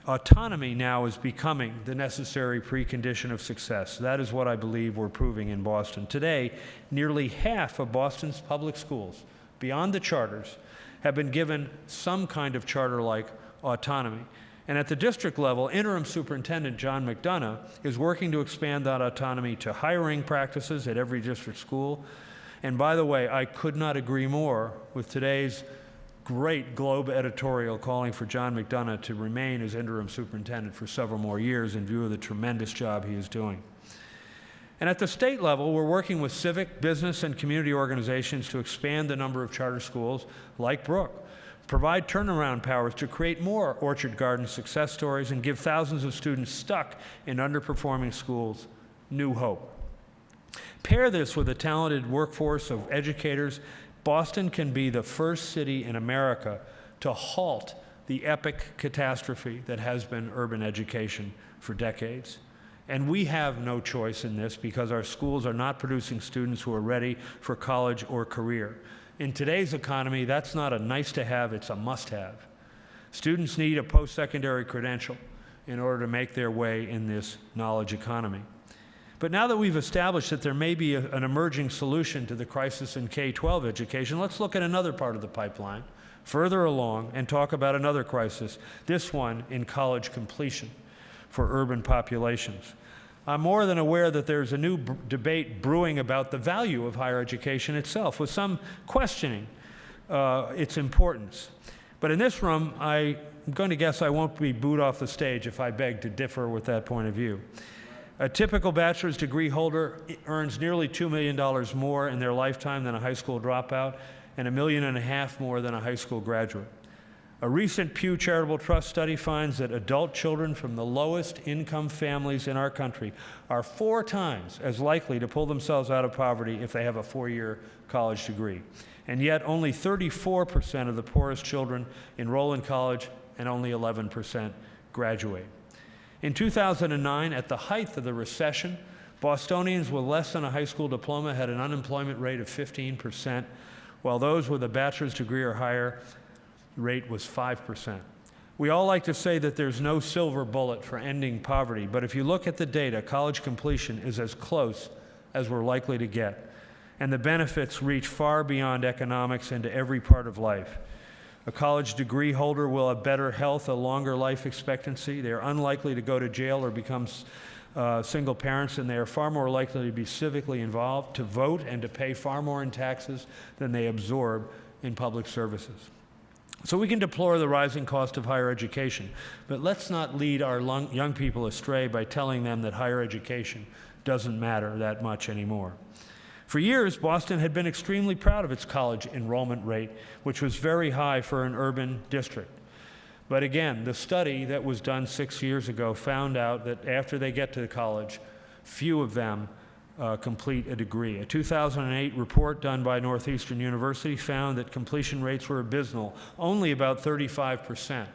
Autonomy now is becoming the necessary precondition of success. That is what I believe we're proving in Boston. Today, nearly half of Boston's public schools, beyond the charters, have been given some kind of charter-like autonomy. And at the district level, interim superintendent John McDonough is working to expand that autonomy to hiring practices at every district school. And by the way, I could not agree more with today's great Globe editorial calling for John McDonough to remain as interim superintendent for several more years in view of the tremendous job he is doing. And at the state level, we're working with civic, business, and community organizations to expand the number of charter schools like Brook, provide turnaround powers to create more Orchard Garden success stories, and give thousands of students stuck in underperforming schools new hope. Pair this with a talented workforce of educators, Boston can be the first city in America to halt the epic catastrophe that has been urban education for decades. And we have no choice in this because our schools are not producing students who are ready for college or career. In today's economy, that's not a nice to have, it's a must have. Students need a post-secondary credential in order to make their way in this knowledge economy. But now that we've established that there may be an emerging solution to the crisis in K-12 education, let's look at another part of the pipeline, further along, and talk about another crisis, this one in college completion for urban populations. I'm more than aware that there's a new debate brewing about the value of higher education itself, with some questioning its importance. But in this room, I'm going to guess I won't be booed off the stage if I beg to differ with that point of view. A typical bachelor's degree holder earns nearly $2 million more in their lifetime than a high school dropout, and $1.5 million more than a high school graduate. A recent Pew Charitable Trust study finds that adult children from the lowest income families in our country are 4 times as likely to pull themselves out of poverty if they have a 4-year college degree. And yet only 34% of the poorest children enroll in college and only 11% graduate. In 2009, at the height of the recession, Bostonians with less than a high school diploma had an unemployment rate of 15%, while those with a bachelor's degree or higher rate was 5%. We all like to say that there's no silver bullet for ending poverty, but if you look at the data, college completion is as close as we're likely to get, and the benefits reach far beyond economics into every part of life. A college degree holder will have better health, a longer life expectancy. They are unlikely to go to jail or become single parents, and they are far more likely to be civically involved, to vote, and to pay far more in taxes than they absorb in public services. So we can deplore the rising cost of higher education, but let's not lead our young people astray by telling them that higher education doesn't matter that much anymore. For years, Boston had been extremely proud of its college enrollment rate, which was very high for an urban district. But again, the study that was done 6 years ago found out that after they get to college, few of them complete a degree. A 2008 report done by Northeastern University found that completion rates were abysmal. Only about 35%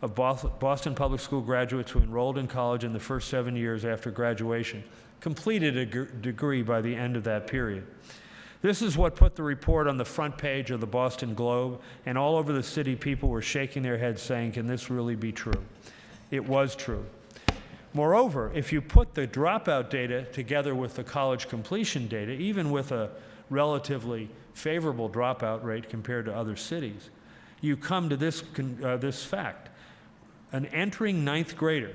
of Boston Public School graduates who enrolled in college in the first 7 years after graduation completed a degree by the end of that period. This is what put the report on the front page of the Boston Globe, and all over the city people were shaking their heads saying, can this really be true? It was true. Moreover, if you put the dropout data together with the college completion data, even with a relatively favorable dropout rate compared to other cities, you come to this fact. An entering 9th grader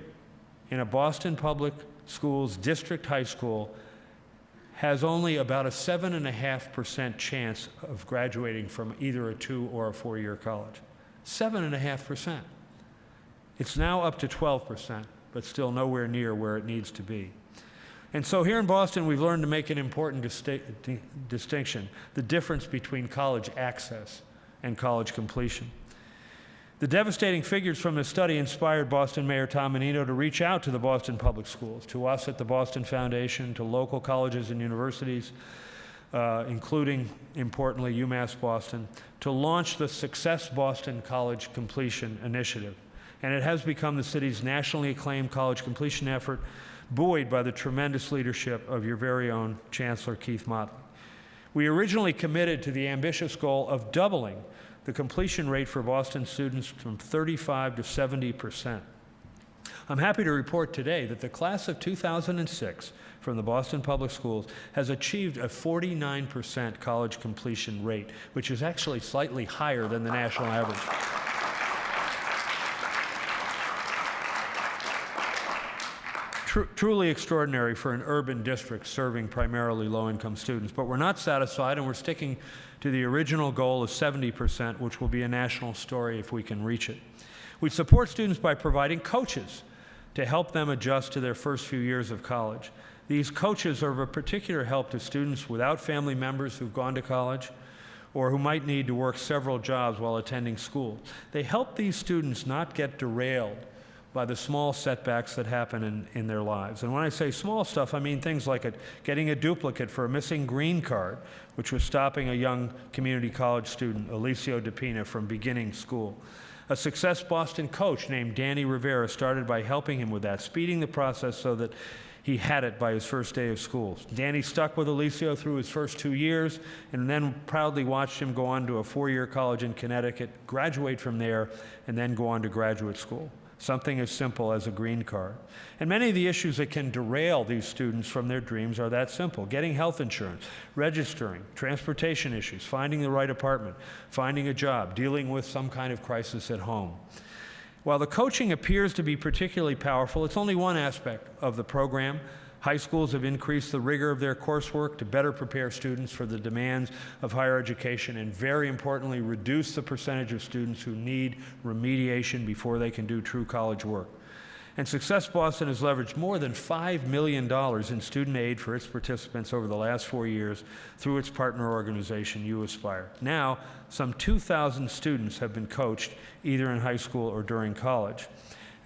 in a Boston Public Schools district high school has only about a 7.5% chance of graduating from either a 2 or a 4-year college. 7.5%. It's now up to 12%, but still nowhere near where it needs to be. And so here in Boston, we've learned to make an important distinction, the difference between college access and college completion. The devastating figures from this study inspired Boston Mayor Tom Menino to reach out to the Boston Public Schools, to us at the Boston Foundation, to local colleges and universities, including, importantly, UMass Boston, to launch the Success Boston College Completion Initiative. And it has become the city's nationally acclaimed college completion effort, buoyed by the tremendous leadership of your very own Chancellor Keith Motley. We originally committed to the ambitious goal of doubling the completion rate for Boston students from 35% to 70%. I'm happy to report today that the class of 2006 from the Boston Public Schools has achieved a 49% college completion rate, which is actually slightly higher than the national average. truly extraordinary for an urban district serving primarily low-income students. But we're not satisfied, and we're sticking to the original goal of 70%, which will be a national story if we can reach it. We support students by providing coaches to help them adjust to their first few years of college. These coaches are of a particular help to students without family members who've gone to college or who might need to work several jobs while attending school. They help these students not get derailed by the small setbacks that happen in their lives. And when I say small stuff, I mean things like getting a duplicate for a missing green card, which was stopping a young community college student, Alicio DePina, from beginning school. A Success Boston coach named Danny Rivera started by helping him with that, speeding the process so that he had it by his first day of school. Danny stuck with Alicio through his first 2 years and then proudly watched him go on to a 4-year college in Connecticut, graduate from there, and then go on to graduate school. Something as simple as a green card. And many of the issues that can derail these students from their dreams are that simple. Getting health insurance, registering, transportation issues, finding the right apartment, finding a job, dealing with some kind of crisis at home. While the coaching appears to be particularly powerful, it's only one aspect of the program. High schools have increased the rigor of their coursework to better prepare students for the demands of higher education and, very importantly, reduce the percentage of students who need remediation before they can do true college work. And Success Boston has leveraged more than $5 million in student aid for its participants over the last 4 years through its partner organization, You Aspire. Now, some 2,000 students have been coached either in high school or during college.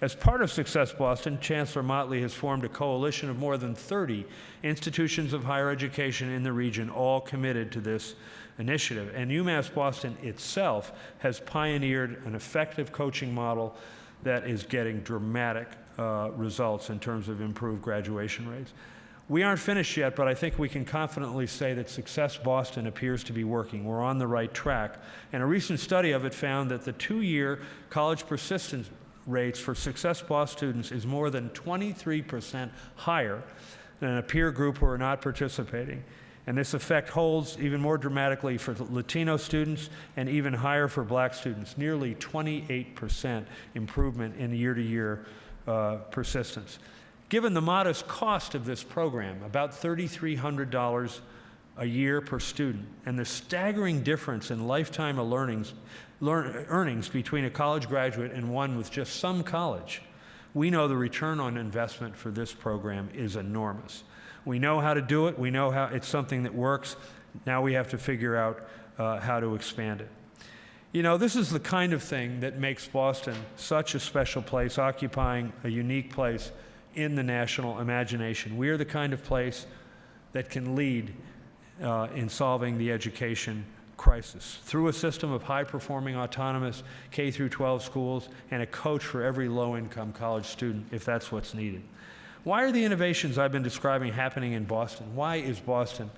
As part of Success Boston, Chancellor Motley has formed a coalition of more than 30 institutions of higher education in the region, all committed to this initiative. And UMass Boston itself has pioneered an effective coaching model that is getting dramatic results in terms of improved graduation rates. We aren't finished yet, but I think we can confidently say that Success Boston appears to be working. We're on the right track. And a recent study of it found that the 2-year college persistence rates for Success Boston students is more than 23% higher than a peer group who are not participating. And this effect holds even more dramatically for Latino students and even higher for Black students, nearly 28% improvement in year-to-year persistence. Given the modest cost of this program, about $3,300 a year per student, and the staggering difference in lifetime of earnings between a college graduate and one with just some college, we know the return on investment for this program is enormous. We know how to do it. We know how it's something that works. Now we have to figure out how to expand it. You know, this is the kind of thing that makes Boston such a special place, occupying a unique place in the national imagination. We are the kind of place that can lead in solving the education crisis through a system of high-performing autonomous K-12 schools and a coach for every low-income college student if that's what's needed. Why are the innovations I've been describing happening in Boston? Why is Boston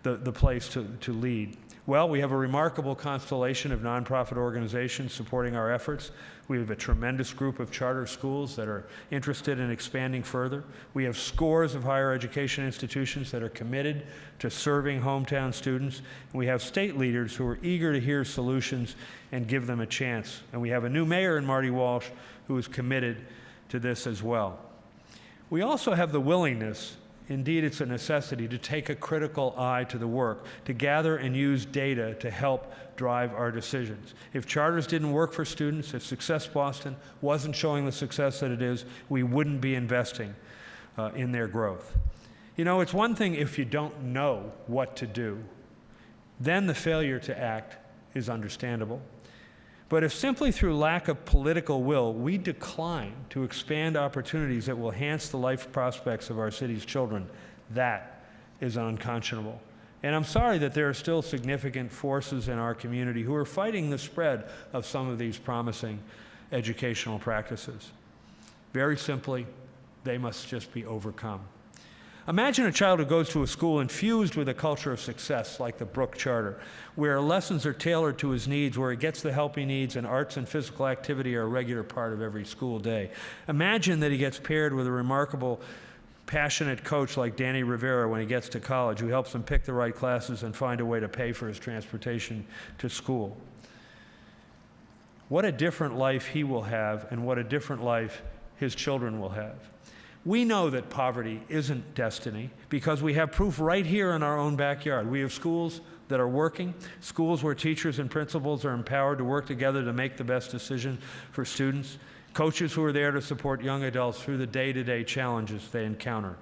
the place to lead? Well, we have a remarkable constellation of nonprofit organizations supporting our efforts. We have a tremendous group of charter schools that are interested in expanding further. We have scores of higher education institutions that are committed to serving hometown students. And we have state leaders who are eager to hear solutions and give them a chance. And we have a new mayor in Marty Walsh who is committed to this as well. We also have the willingness, indeed it's a necessity, to take a critical eye to the work, to gather and use data to help drive our decisions. If charters didn't work for students, if Success Boston wasn't showing the success that it is, we wouldn't be investing in their growth. You know, it's one thing if you don't know what to do, then the failure to act is understandable. But if simply through lack of political will, we decline to expand opportunities that will enhance the life prospects of our city's children, that is unconscionable. And I'm sorry that there are still significant forces in our community who are fighting the spread of some of these promising educational practices. Very simply, they must just be overcome. Imagine a child who goes to a school infused with a culture of success like the Brook Charter, where lessons are tailored to his needs, where he gets the help he needs, and arts and physical activity are a regular part of every school day. Imagine that he gets paired with a remarkable, passionate coach like Danny Rivera when he gets to college, who helps him pick the right classes and find a way to pay for his transportation to school. What a different life he will have, and what a different life his children will have. We know that poverty isn't destiny because we have proof right here in our own backyard. We have schools that are working, schools where teachers and principals are empowered to work together to make the best decision for students, coaches who are there to support young adults through the day-to-day challenges they encounter.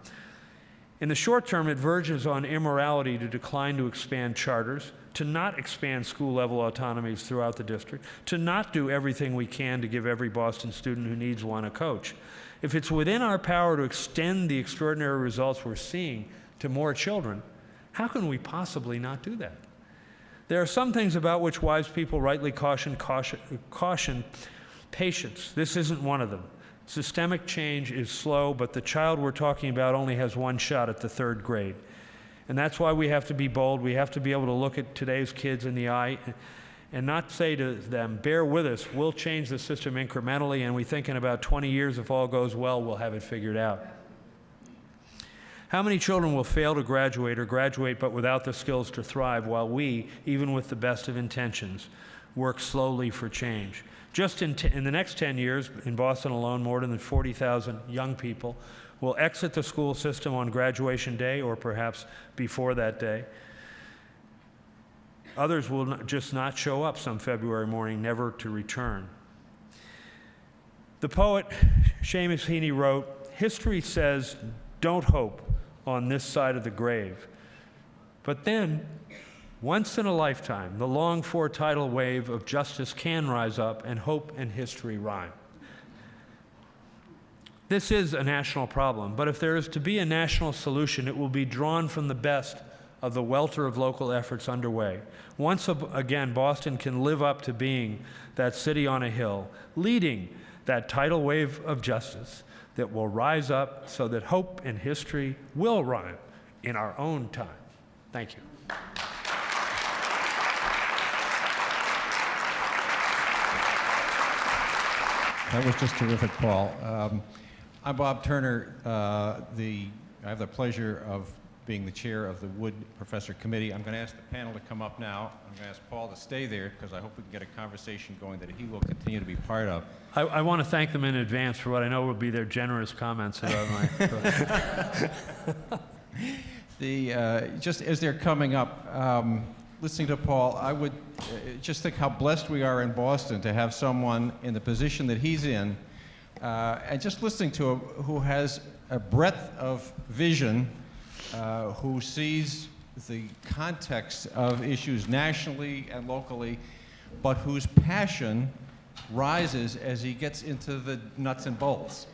In the short term, it verges on immorality to decline to expand charters, to not expand school-level autonomies throughout the district, to not do everything we can to give every Boston student who needs one a coach. If it's within our power to extend the extraordinary results we're seeing to more children, how can we possibly not do that? There are some things about which wise people rightly caution patience. This isn't one of them. Systemic change is slow, but the child we're talking about only has one shot at the 3rd grade. And that's why we have to be bold. We have to be able to look at today's kids in the eye and not say to them, bear with us, we'll change the system incrementally, and we think in about 20 years, if all goes well, we'll have it figured out. How many children will fail to graduate or graduate but without the skills to thrive while we, even with the best of intentions, work slowly for change? Just in the next 10 years, in Boston alone, more than 40,000 young people will exit the school system on graduation day or perhaps before that day. Others will just not show up some February morning, never to return. The poet Seamus Heaney wrote, "History says, don't hope on this side of the grave. But then, once in a lifetime, the longed-for tidal wave of justice can rise up and hope and history rhyme." This is a national problem, but if there is to be a national solution, it will be drawn from the best of the welter of local efforts underway. Once again, Boston can live up to being that city on a hill, leading that tidal wave of justice that will rise up so that hope and history will rhyme in our own time. Thank you. That was just terrific, Paul. I'm Bob Turner. I have the pleasure of being the chair of the Wood Professor Committee. I'm going to ask the panel to come up now. I'm going to ask Paul to stay there because I hope we can get a conversation going that he will continue to be part of. I want to thank them in advance for what I know will be their generous comments about my just as they're coming up, listening to Paul, I would just think how blessed we are in Boston to have someone in the position that he's in, and just listening to him who has a breadth of vision, who sees the context of issues nationally and locally, but whose passion rises as he gets into the nuts and bolts.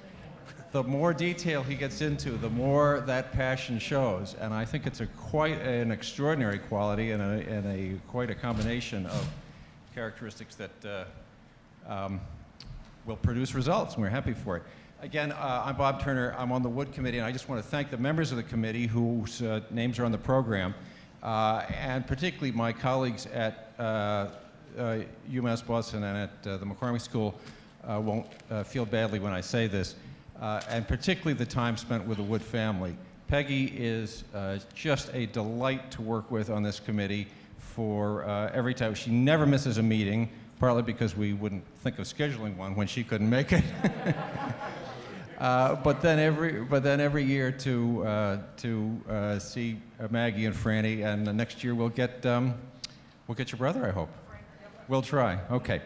The more detail he gets into, the more that passion shows. And I think it's quite an extraordinary quality and quite a combination of characteristics that will produce results, and we're happy for it. Again, I'm Bob Turner. I'm on the Wood Committee, and I just want to thank the members of the committee whose names are on the program, and particularly my colleagues at UMass Boston and at the McCormick School won't feel badly when I say this, and particularly the time spent with the Wood family. Peggy is just a delight to work with on this committee for every time. She never misses a meeting, partly because we wouldn't think of scheduling one when she couldn't make it. But then every year to see Maggie and Franny, and next year we'll get your brother, I hope. We'll try. Okay.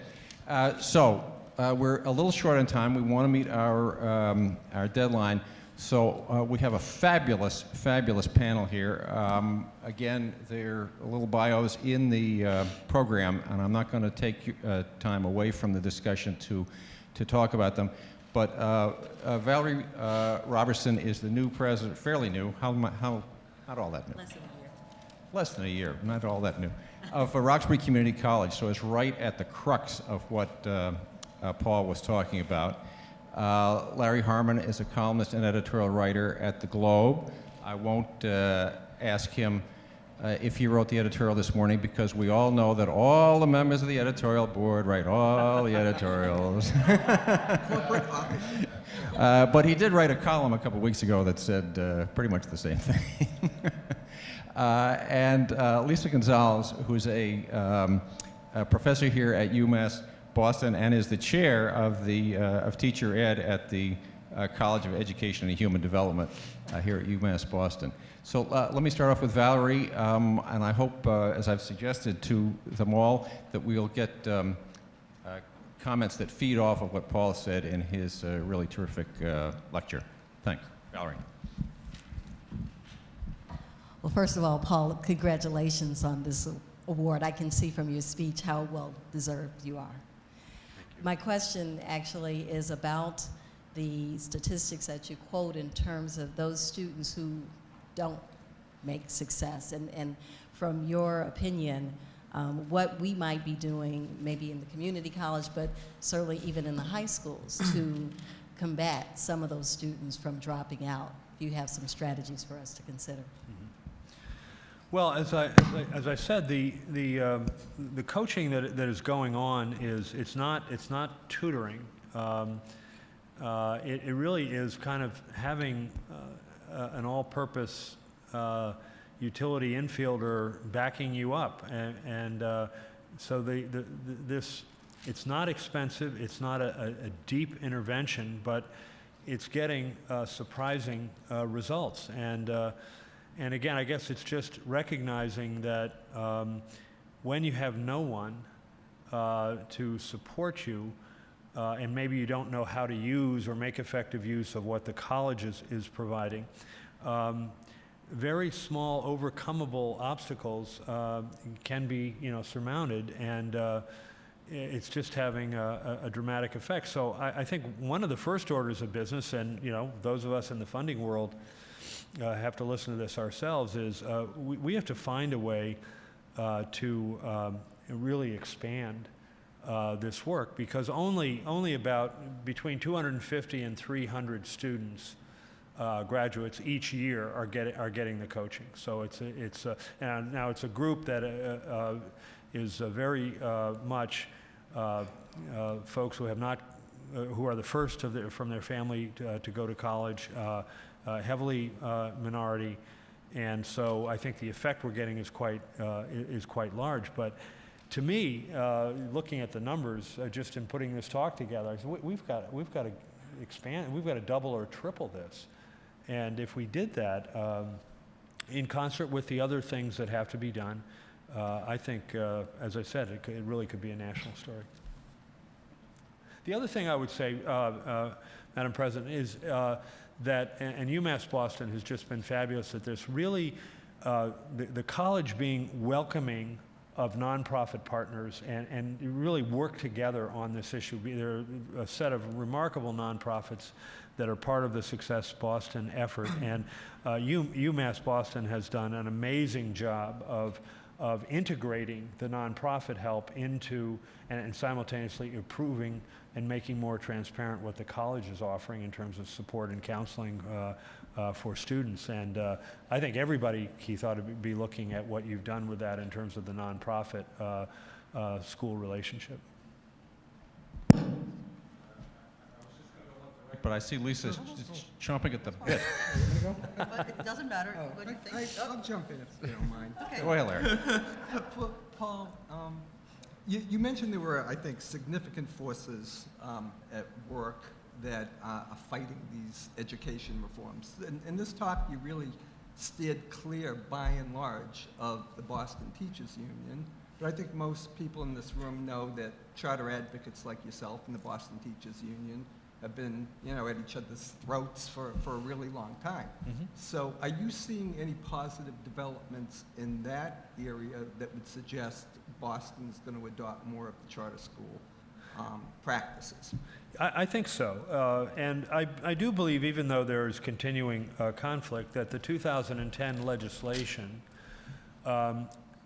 So we're a little short on time. We want to meet our deadline. So we have a fabulous panel here. Again, there are little bios in the program, and I'm not going to take time away from the discussion to talk about them. But Valerie Robertson is the new president, fairly new. How not all that new? Less than a year, not all that new. Of Roxbury Community College, so it's right at the crux of what Paul was talking about. Larry Harmon is a columnist and editorial writer at the Globe. I won't ask him if he wrote the editorial this morning, because we all know that all the members of the editorial board write all the editorials. But he did write a column a couple weeks ago that said pretty much the same thing. And Lisa Gonzalez, who's a professor here at UMass Boston and is the chair of the of teacher ed at the College of Education and Human Development here at UMass Boston. So let me start off with Valerie, and I hope, as I've suggested to them all, that we'll get comments that feed off of what Paul said in his really terrific lecture. Thanks. Valerie. Well, first of all, Paul, congratulations on this award. I can see from your speech how well deserved you are. My question actually is about the statistics that you quote in terms of those students who don't make success. And from your opinion, what we might be doing, maybe in the community college, but certainly even in the high schools, to combat some of those students from dropping out. If you have some strategies for us to consider. Well, as I said, the coaching that is going on is it's not tutoring. It really is kind of having an all-purpose utility infielder backing you up, and so this it's not expensive. It's not a deep intervention, but it's getting surprising results. And again, I guess it's just recognizing that when you have no one to support you, and maybe you don't know how to use or make effective use of what the college is providing, very small, overcomable obstacles can be, surmounted, and it's just having a dramatic effect. So I think one of the first orders of business, and those of us in the funding world have to listen to this ourselves, is we have to find a way to really expand this work, because only about between 250 and 300 students, graduates each year are getting the coaching. So and now it's a group that is very much folks who have not who are the first from their family to go to college. Heavily minority, and so I think the effect we're getting is quite large. But to me, looking at the numbers, just in putting this talk together, we've got to expand. We've got to double or triple this, and if we did that in concert with the other things that have to be done, I think, as I said, it really could be a national story. The other thing I would say, Madam President, is that, and UMass Boston has just been fabulous at this, really the college being welcoming of nonprofit partners and really work together on this issue. There are a set of remarkable nonprofits that are part of the Success Boston effort, and UMass Boston has done an amazing job of integrating the nonprofit help into and simultaneously improving and making more transparent what the college is offering in terms of support and counseling for students. And I think everybody, Keith, ought to be looking at what you've done with that in terms of the nonprofit school relationship. But I see Lisa chomping at the bit. But it doesn't matter. What do you think? I'll jump in if you don't mind. Okay. Go ahead, Larry. Paul, you mentioned there were, I think, significant forces at work that are fighting these education reforms. In this talk, you really steered clear, by and large, of the Boston Teachers Union. But I think most people in this room know that charter advocates like yourself and the Boston Teachers Union have been, at each other's throats for a really long time. Mm-hmm. So are you seeing any positive developments in that area that would suggest Boston's going to adopt more of the charter school practices? I think so. And I do believe, even though there is continuing conflict, that the 2010 legislation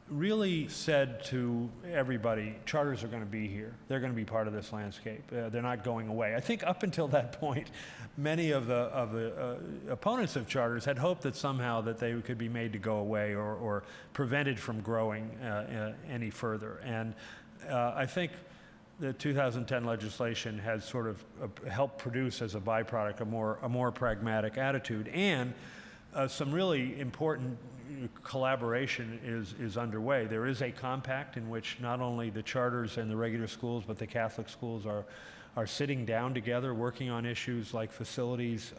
really said to everybody, charters are going to be here. They're going to be part of this landscape. They're not going away. I think up until that point, many of the opponents of charters had hoped that somehow that they could be made to go away or prevented from growing any further. And I think the 2010 legislation has sort of helped produce, as a byproduct, a more pragmatic attitude, and some really important collaboration is underway. There is a compact in which not only the charters and the regular schools, but the Catholic schools are are sitting down together, working on issues like facilities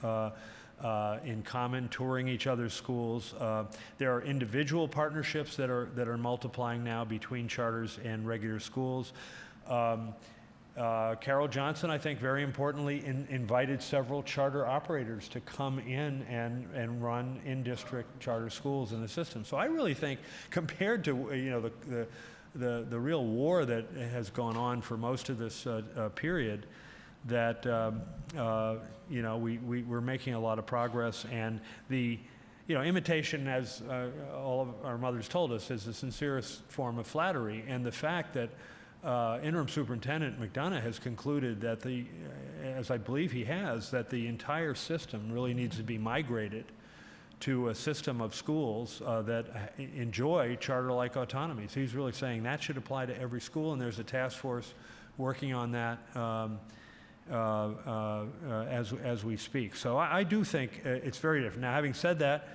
in common, touring each other's schools. There are individual partnerships that are multiplying now between charters and regular schools. Carol Johnson, I think very importantly, invited several charter operators to come in and run in-district charter schools in the system. So I really think, compared to the real war that has gone on for most of this period, that we're making a lot of progress, and the imitation, as all of our mothers told us, is the sincerest form of flattery, and the fact that Interim Superintendent McDonough has concluded that as I believe he has, that the entire system really needs to be migrated to a system of schools that enjoy charter-like autonomy. So he's really saying that should apply to every school, and there's a task force working on that as we speak. So I do think it's very different. Now, having said that,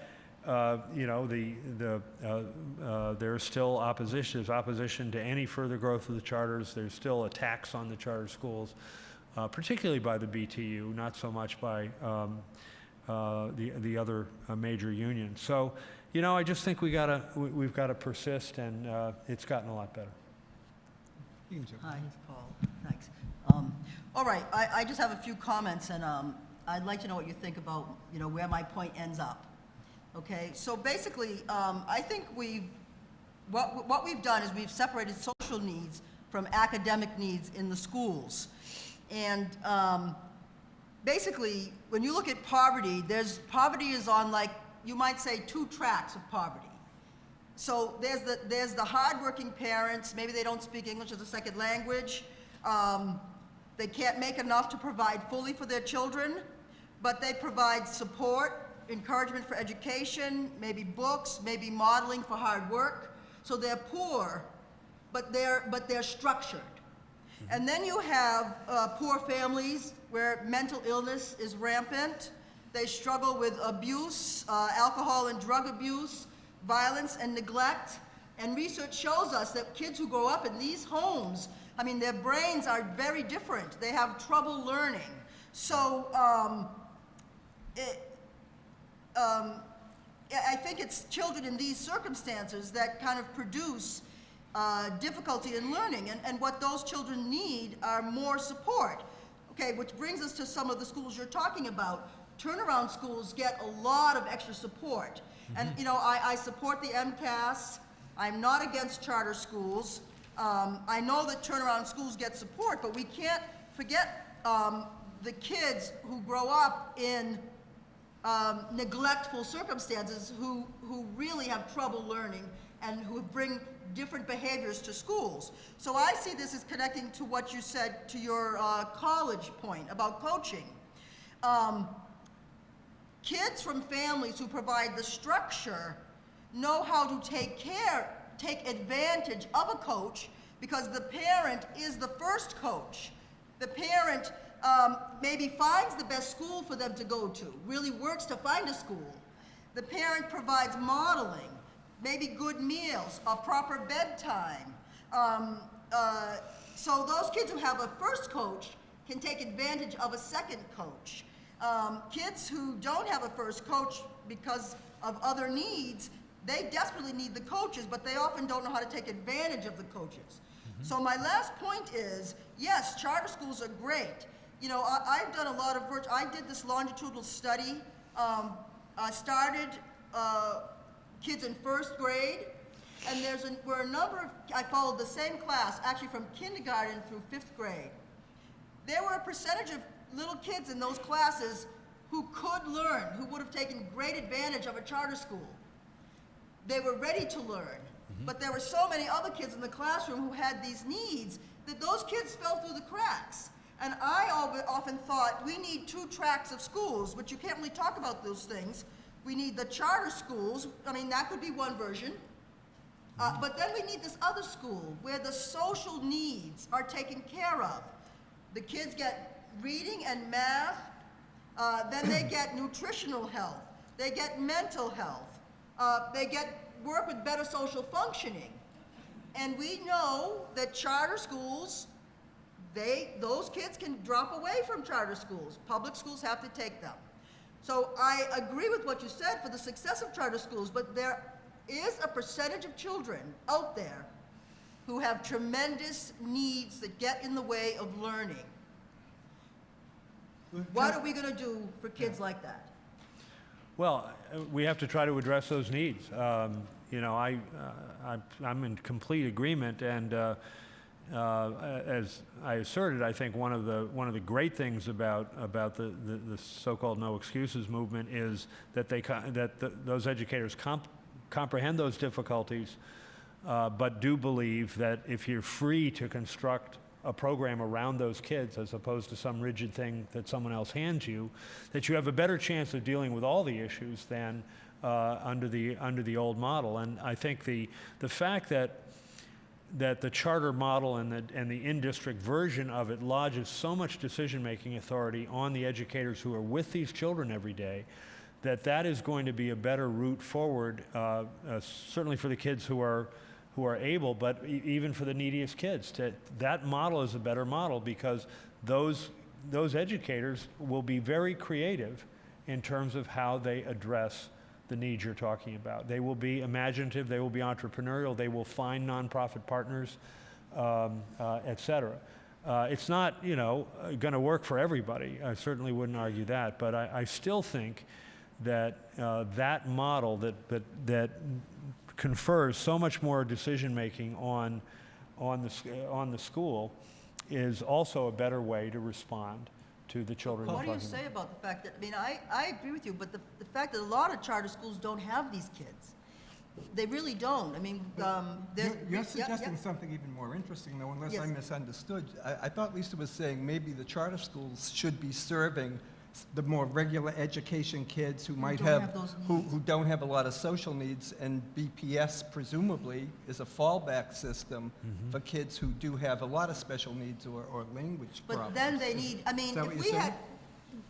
there's still opposition. There's opposition to any further growth of the charters. There's still attacks on the charter schools, particularly by the BTU, not so much by the other major unions. So, I just think we've got to persist, and it's gotten a lot better. Hi, Paul. Thanks. All right, I just have a few comments, and I'd like to know what you think about, where my point ends up. Okay, so basically, I think what we've done is we've separated social needs from academic needs in the schools. And basically, when you look at poverty, poverty is on, like, you might say, 2 tracks of poverty. So there's the hardworking parents, maybe they don't speak English as a second language, they can't make enough to provide fully for their children, but they provide support, encouragement for education, maybe books, maybe modeling for hard work. So they're poor, but they're structured. And then you have poor families where mental illness is rampant. They struggle with abuse, alcohol and drug abuse, violence and neglect. And research shows us that kids who grow up in these homes, their brains are very different. They have trouble learning. So I think it's children in these circumstances that kind of produce difficulty in learning, and what those children need are more support. Okay, which brings us to some of the schools you're talking about. Turnaround schools get a lot of extra support. And I support the MCAS. I'm not against charter schools. I know that turnaround schools get support, but we can't forget the kids who grow up in neglectful circumstances who really have trouble learning and who bring different behaviors to schools. So I see this as connecting to what you said to your college point about coaching. Kids from families who provide the structure know how to take advantage of a coach, because the parent is the first coach. The parent maybe finds the best school for them to go to, really works to find a school. The parent provides modeling, maybe good meals, a proper bedtime. So those kids who have a first coach can take advantage of a second coach. Kids who don't have a first coach because of other needs, they desperately need the coaches, but they often don't know how to take advantage of the coaches. So my last point is, yes, charter schools are great. I've done a lot of work. I did this longitudinal study. I started kids in 1st grade, and were a number of, I followed the same class, actually from kindergarten through 5th grade. There were a percentage of little kids in those classes who could learn, who would have taken great advantage of a charter school. They were ready to learn, but there were so many other kids in the classroom who had these needs that those kids fell through the cracks. And I often thought, we need 2 tracks of schools, but you can't really talk about those things. We need the charter schools, that could be one version. But then we need this other school where the social needs are taken care of. The kids get reading and math, then they get nutritional health, they get mental health, they get work with better social functioning. And we know that charter schools those kids can drop away from charter schools. Public schools have to take them. So I agree with what you said for the success of charter schools, but there is a percentage of children out there who have tremendous needs that get in the way of learning. What are we going to do for kids like that? Well, we have to try to address those needs. You know, I'm in complete agreement, and as I asserted, I think one of the great things about the so-called no excuses movement is that those educators comprehend those difficulties, but do believe that if you're free to construct a program around those kids as opposed to some rigid thing that someone else hands you, that you have a better chance of dealing with all the issues than under the old model. And I think the fact that the charter model and the in-district version of it lodges so much decision-making authority on the educators who are with these children every day, that is going to be a better route forward, certainly for the kids who are able, but even for the neediest kids. That model is a better model because those educators will be very creative in terms of how they address the needs you're talking about. They will be imaginative, they will be entrepreneurial, they will find nonprofit partners, et cetera. It's not, you know, going to work for everybody. I certainly wouldn't argue that, but I still think that that model that confers so much more decision-making on the school is also a better way to respond to the children. What do you say about the fact that, I mean, I agree with you, but the fact that a lot of charter schools don't have these kids. They really don't. I mean, You're suggesting something even more interesting, though, unless I misunderstood. I thought Lisa was saying maybe the charter schools should be serving the more regular education kids who might who don't have a lot of social needs, and BPS presumably is a fallback system for kids who do have a lot of special needs or language problems. But then they need, I mean, if we had,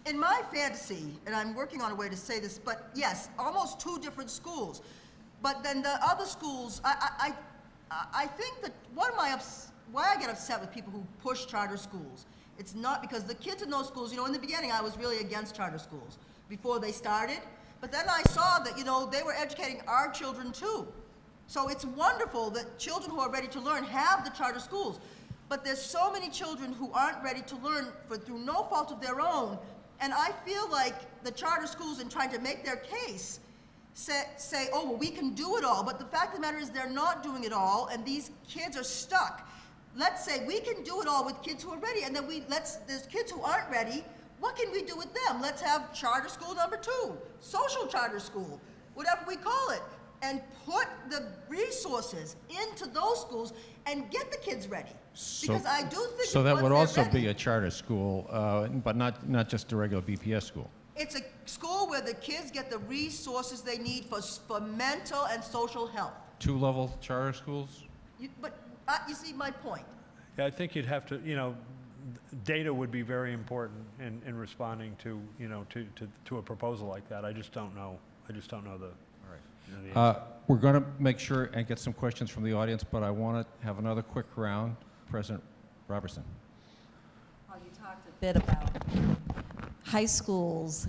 in my fantasy, and I'm working on a way to say this, but yes, almost 2 different schools. But then the other schools, I think that why I get upset with people who push charter schools, it's not because the kids in those schools, you know, in the beginning I was really against charter schools before they started, but then I saw that, you know, they were educating our children too. So it's wonderful that children who are ready to learn have the charter schools, but there's so many children who aren't ready to learn through no fault of their own, and I feel like the charter schools, in trying to make their case, say, oh, well, we can do it all, but the fact of the matter is they're not doing it all, and these kids are stuck. Let's say we can do it all with kids who are ready, and then there's kids who aren't ready. What can we do with them? Let's have charter school number 2, social charter school, whatever we call it, and put the resources into those schools and get the kids ready. Because I do think so that once would they're also ready, be a charter school, but not just a regular BPS school. it's a school where the kids get the resources they need for mental and social health. 2-level charter schools? But you see my point. Yeah, I think you'd have to, you know, data would be very important in responding to, you know, to a proposal like that. I just don't know. I just don't know the. All right. You know, the answer. We're going to make sure and get some questions from the audience, but I want to have another quick round. President Robertson. Well, you talked a bit about high schools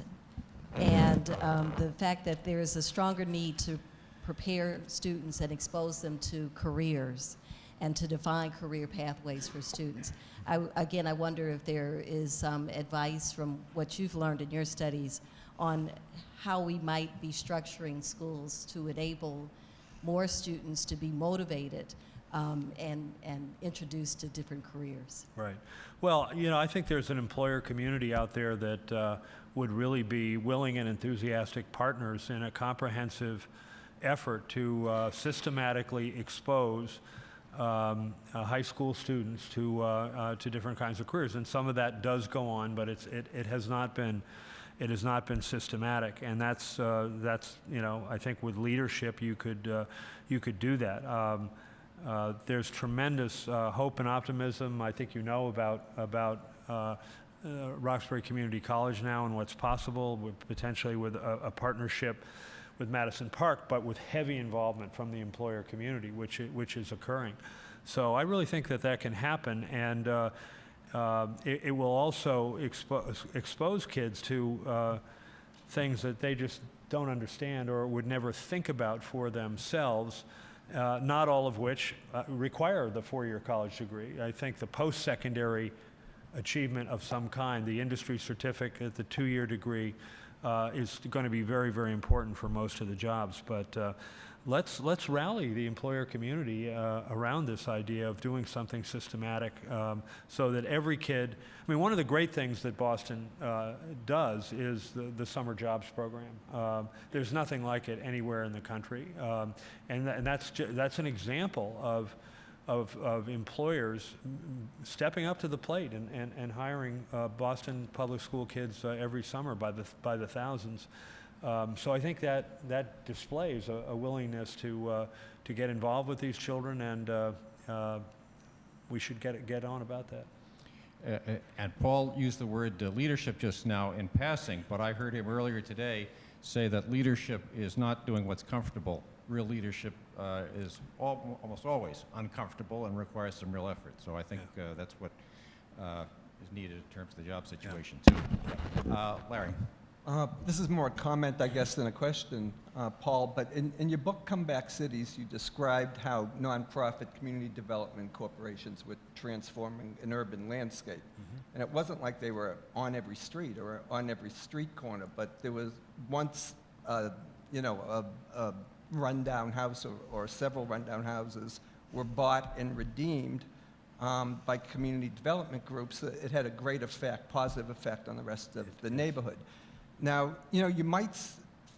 and the fact that there is a stronger need to prepare students and expose them to careers and to define career pathways for students. Again, I wonder if there is some advice from what you've learned in your studies on how we might be structuring schools to enable more students to be motivated and introduced to different careers. Right. Well, you know, I think there's an employer community out there that would really be willing and enthusiastic partners in a comprehensive effort to systematically expose high school students to different kinds of careers, and some of that does go on, but it has not been systematic, and that's you know, I think with leadership you could do that. There's tremendous hope and optimism. I think you know about Roxbury Community College now and what's possible, potentially with a partnership with Madison Park, but with heavy involvement from the employer community, which is occurring. So I really think that can happen, and It will also expose kids to things that they just don't understand or would never think about for themselves, not all of which require the four-year college degree. I think the post-secondary achievement of some kind, the industry certificate, the two-year degree, is going to be very, very important for most of the jobs. But let's rally the employer community around this idea of doing something systematic, so that every kid, I mean, one of the great things that Boston does is the summer jobs program. There's nothing like it anywhere in the country, and that's an example of employers stepping up to the plate and hiring Boston public school kids every summer by the thousands. So I think that displays a willingness to get involved with these children, and we should get on about that. And Paul used the word leadership just now in passing, but I heard him earlier today say that leadership is not doing what's comfortable. Real leadership is almost always uncomfortable and requires some real effort. So I think that's what is needed in terms of the job situation, too. Larry. This is more a comment, I guess, than a question, Paul, but in your book, Comeback Cities, you described how nonprofit community development corporations were transforming an urban landscape. And it wasn't like they were on every street or on every street corner, but there was once, a rundown house or several rundown houses were bought and redeemed by community development groups. It had a great effect, positive effect on the rest of the neighborhood. Now, you might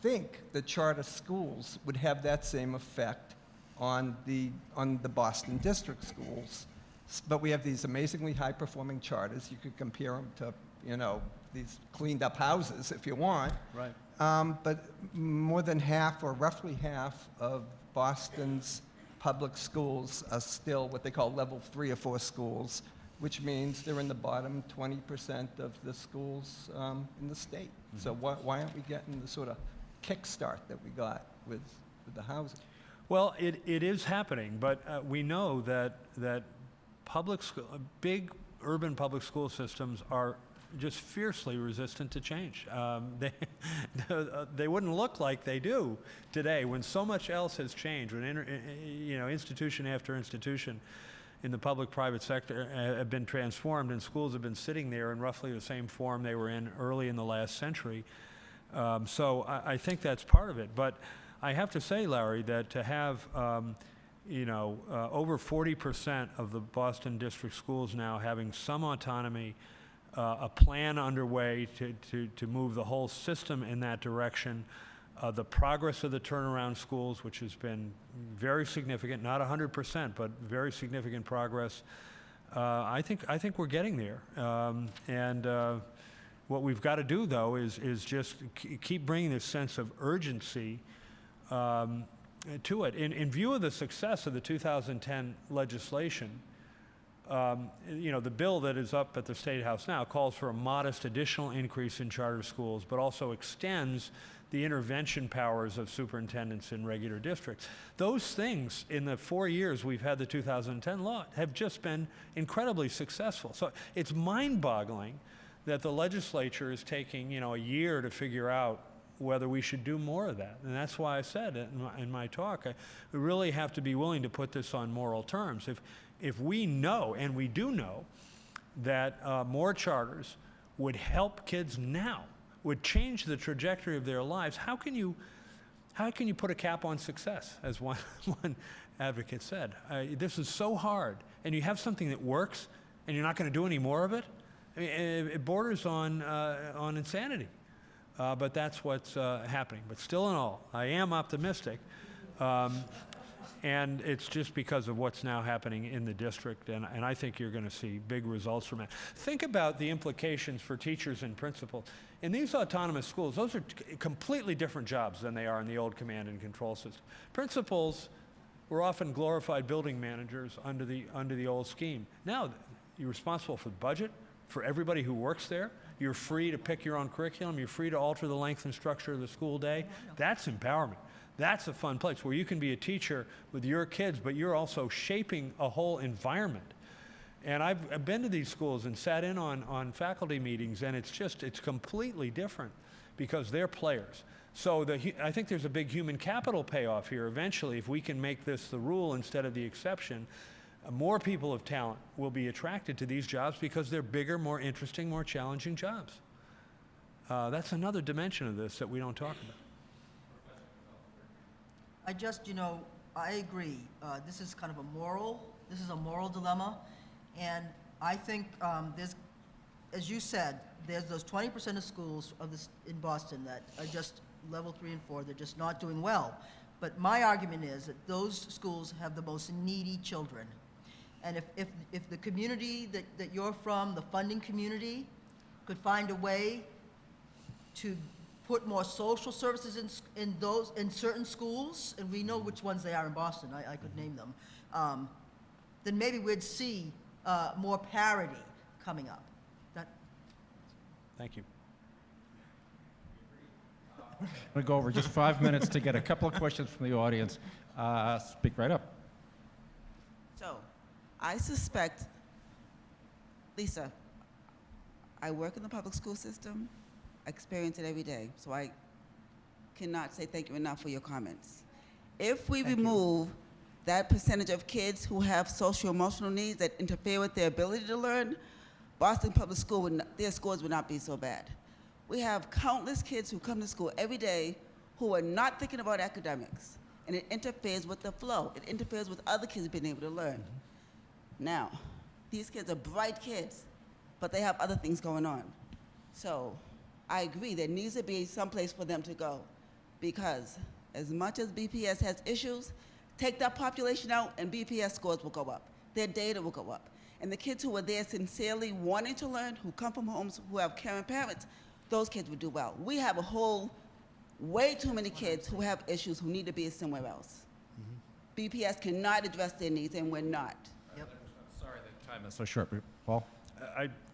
think that charter schools would have that same effect on the Boston district schools, but we have these amazingly high-performing charters. You could compare them to, these cleaned-up houses if you want. Right. But more than half, or roughly half, of Boston's public schools are still what they call level 3 or 4 schools, which means they're in the bottom 20% of the schools in the state. So why aren't we getting the sort of kickstart that we got with the housing? Well, it is happening, but we know that big urban public school systems are just fiercely resistant to change. They wouldn't look like they do today when so much else has changed, when institution after institution in the public-private sector have been transformed, and schools have been sitting there in roughly the same form they were in early in the last century. So I think that's part of it. But I have to say, Larry, that to have over 40% of the Boston district schools now having some autonomy, a plan underway to move the whole system in that direction, the progress of the turnaround schools, which has been very significant, not 100%, but very significant progress. I think we're getting there. What we've got to do, though, is just keep bringing this sense of urgency to it. In view of the success of the 2010 legislation, the bill that is up at the State House now calls for a modest additional increase in charter schools, but also extends the intervention powers of superintendents in regular districts. Those things, in the 4 years we've had the 2010 law, have just been incredibly successful. So it's mind-boggling that the legislature is taking, a year to figure out whether we should do more of that. And that's why I said in my talk, we really have to be willing to put this on moral terms. If we know, and we do know, that more charters would help kids now, would change the trajectory of their lives, how can you put a cap on success, as one advocate said? This is so hard, and you have something that works, and you're not going to do any more of it? I mean, it borders on insanity. But that's what's happening. But still in all, I am optimistic. And it's just because of what's now happening in the district, and I think you're going to see big results from it. Think about the implications for teachers and principals. In these autonomous schools, those are completely different jobs than they are in the old command and control system. Principals were often glorified building managers under the old scheme. Now, you're responsible for the budget, for everybody who works there. You're free to pick your own curriculum. You're free to alter the length and structure of the school day. That's empowerment. That's a fun place where you can be a teacher with your kids, but you're also shaping a whole environment. And I've been to these schools and sat in on faculty meetings, and it's completely different because they're players. So I think there's a big human capital payoff here eventually. If we can make this the rule instead of the exception, more people of talent will be attracted to these jobs because they're bigger, more interesting, more challenging jobs. That's another dimension of this that we don't talk about. I just, I agree. This is kind of a moral dilemma. And I think there's, as you said, there's those 20% of schools in Boston that are just level 3 and 4. They're just not doing well. But my argument is that those schools have the most needy children. And if the community that you're from, the funding community, could find a way to put more social services in certain schools, and we know which ones they are in Boston, I could name them, then maybe we'd see more parity coming up. Thank you. I'm going to go over just 5 minutes to get a couple of questions from the audience. Speak right up. So, I suspect, Lisa, I work in the public school system. I experience it every day, so I cannot say thank you enough for your comments. If we remove that percentage of kids who have social-emotional needs that interfere with their ability to learn, Boston Public School, their scores would not be so bad. We have countless kids who come to school every day who are not thinking about academics, and it interferes with the flow. It interferes with other kids being able to learn. Now, these kids are bright kids, but they have other things going on. So I agree, there needs to be some place for them to go, because as much as BPS has issues, take that population out and BPS scores will go up. Their data will go up. And the kids who are there sincerely wanting to learn, who come from homes who have caring parents, those kids would do well. We have way too many kids who have issues who need to be somewhere else. BPS cannot address their needs, and we're not. Yep. Sorry, the time is so short. Paul?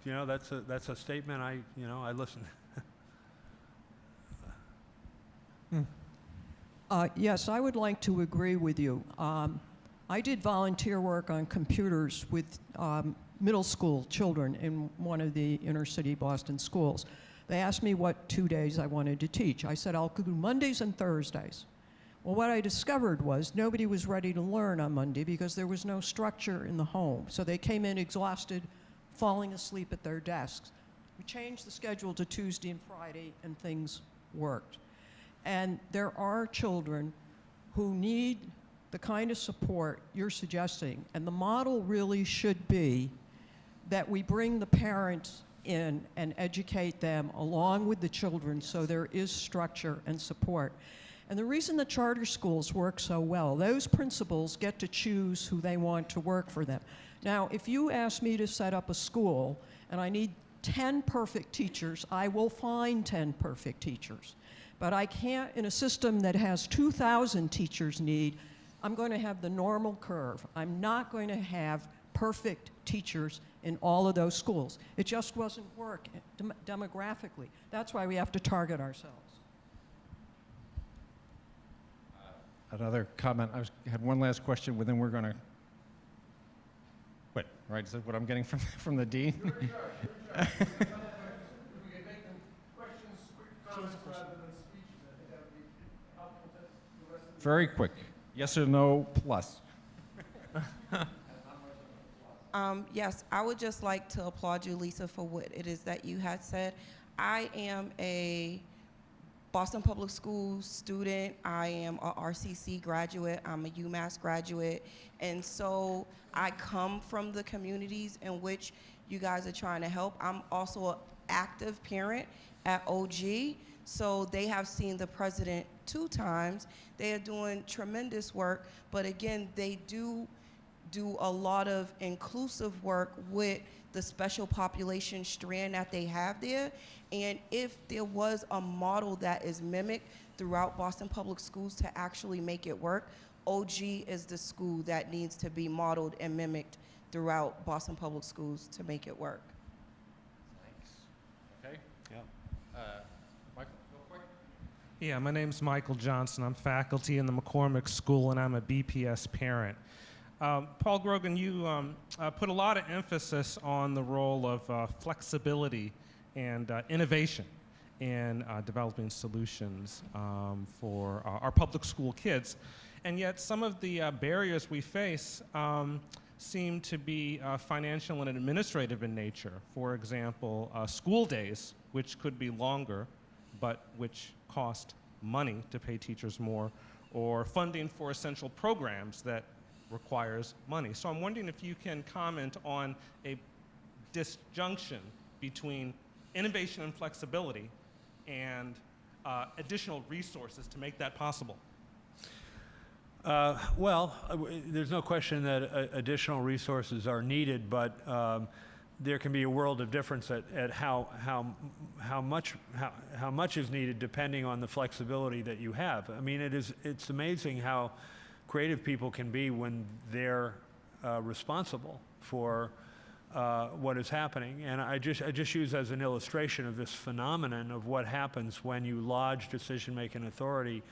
That's a statement I listen. Yes, I would like to agree with you. I did volunteer work on computers with middle school children in one of the inner city Boston schools. They asked me what 2 days I wanted to teach. I said, I'll do Mondays and Thursdays. Well, what I discovered was nobody was ready to learn on Monday because there was no structure in the home. So they came in exhausted, falling asleep at their desks. We changed the schedule to Tuesday and Friday, and things worked. And there are children who need the kind of support you're suggesting. And the model really should be that we bring the parents in and educate them along with the children so there is structure and support. And the reason the charter schools work so well, those principals get to choose who they want to work for them. Now, if you ask me to set up a school and I need 10 perfect teachers, I will find 10 perfect teachers. But I can't, in a system that has 2,000 teachers need, I'm going to have the normal curve. I'm not going to have perfect teachers in all of those schools. It just wasn't work demographically. That's why we have to target ourselves. Another comment. I had one last question, but then we're going to quit, right? Is that what I'm getting from the dean? Very quick. Yes or no plus. Yes, I would just like to applaud you, Lisa, for what it is that you had said. I am a Boston Public Schools student. I am a RCC graduate. I'm a UMass graduate. And so I come from the communities in which you guys are trying to help. I'm also an active parent at OG. So they have seen the president 2 times. They are doing tremendous work. But again, they do a lot of inclusive work with the special population strand that they have there. And if there was a model that is mimicked throughout Boston Public Schools to actually make it work, OG is the school that needs to be modeled and mimicked throughout Boston Public Schools to make it work. Okay. Yep. Michael, real quick. Yeah, my name's Michael Johnson. I'm faculty in the McCormick School, and I'm a BPS parent. Paul Grogan, you put a lot of emphasis on the role of flexibility and innovation in developing solutions for our public school kids. And yet some of the barriers we face seem to be financial and administrative in nature. For example, school days, which could be longer, but which cost money to pay teachers more, or funding for essential programs that requires money. So I'm wondering if you can comment on a disjunction between innovation and flexibility and additional resources to make that possible. There's no question that additional resources are needed, but there can be a world of difference at how much is needed depending on the flexibility that you have. I mean, it's amazing how creative people can be when they're responsible for what is happening. And I just use as an illustration of this phenomenon of what happens when you lodge decision-making authority.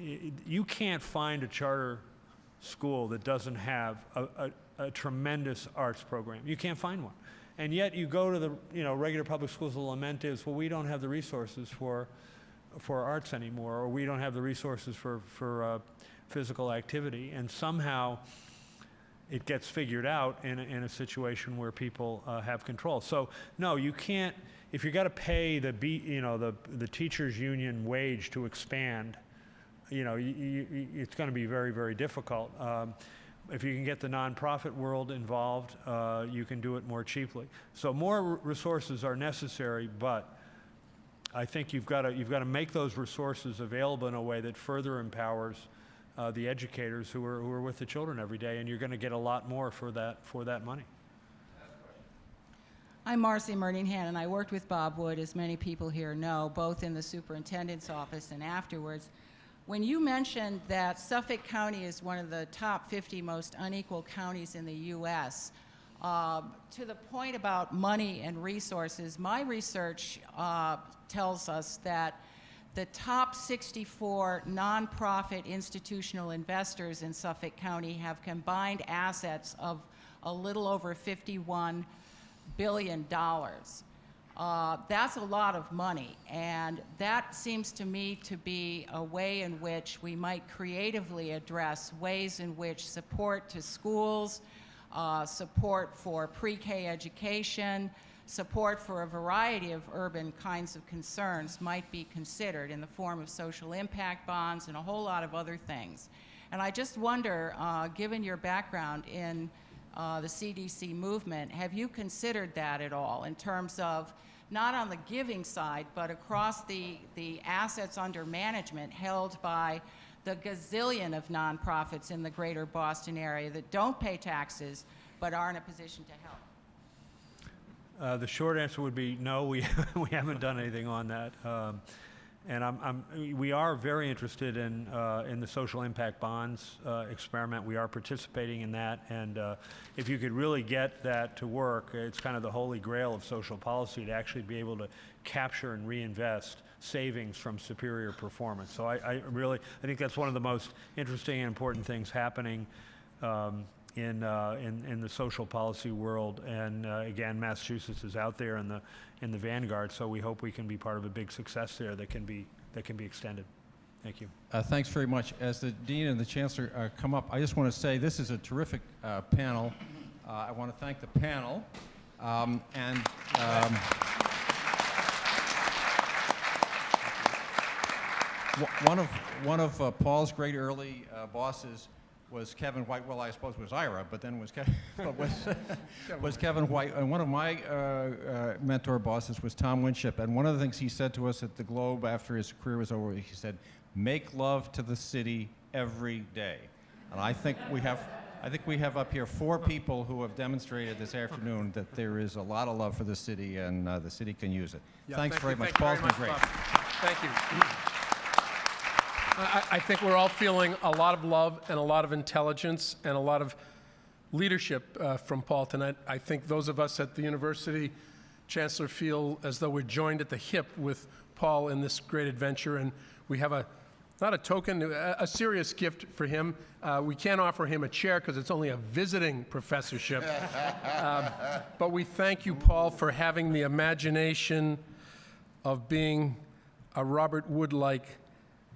You can't find a charter school that doesn't have a tremendous arts program. You can't find one. And yet you go to the regular public schools, the lament is, well, we don't have the resources for arts anymore, or we don't have the resources for physical activity, and somehow it gets figured out in a situation where people have control. So no, you can't. If you got to pay the teachers' union wage to expand, it's going to be very, very difficult. If you can get the nonprofit world involved, you can do it more cheaply. So more resources are necessary, but I think you've got to make those resources available in a way that further empowers the educators who are with the children every day, and you're going to get a lot more for that money. I'm Marcy Merdingham, and I worked with Bob Wood, as many people here know, both in the superintendent's office and afterwards. When you mentioned that Suffolk County is one of the top 50 most unequal counties in the U.S., to the point about money and resources, my research tells us that the top 64 nonprofit institutional investors in Suffolk County have combined assets of a little over $51 billion. That's a lot of money, and that seems to me to be a way in which we might creatively address ways in which support to schools, support for pre-K education, support for a variety of urban kinds of concerns might be considered in the form of social impact bonds and a whole lot of other things. And I just wonder, given your background in the CDC movement, have you considered that at all in terms of not on the giving side, but across the assets under management held by the gazillion of nonprofits in the greater Boston area that don't pay taxes but are in a position to help? The short answer would be no, we haven't done anything on that. And we are very interested in the social impact bonds experiment. We are participating in that, and if you could really get that to work, it's kind of the holy grail of social policy to actually be able to capture and reinvest savings from superior performance. So I think that's one of the most interesting and important things happening in the social policy world. And again, Massachusetts is out there in the vanguard, so we hope we can be part of a big success there that can be extended. Thank you. Thanks very much. As the Dean and the Chancellor come up, I just want to say this is a terrific panel. I want to thank the panel. One of Paul's great early bosses was Kevin White. Well, I suppose it was Ira, but then was Kevin White. And one of my mentor bosses was Tom Winship. And one of the things he said to us at the Globe after his career was over, he said, "Make love to the city every day." And I think we have up here 4 people who have demonstrated this afternoon that there is a lot of love for the city, and the city can use it. Yeah, Thanks very much. Paul's Been great. Bob. Thank you. I think we're all feeling a lot of love and a lot of intelligence and a lot of leadership from Paul tonight. I think those of us at the university, Chancellor, feel as though we're joined at the hip with Paul in this great adventure, and we have a not a token, a serious gift for him. We can't offer him a chair because it's only a visiting professorship. But we thank you, Paul, for having the imagination of being a Robert Wood-like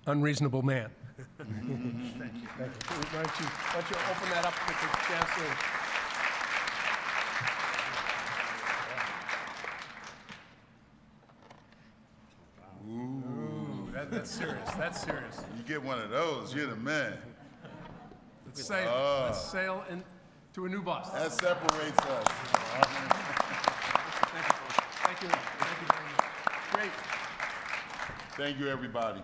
unreasonable man. Thank you. Thank you. Why don't you open that up with the chancellor? Ooh, that's serious. That's serious. You get one of those, you're the man. Let's sail. Let's sail to a new Boston. That separates us. Thank you. Thank you. Thank you very much. Great. Thank you, everybody.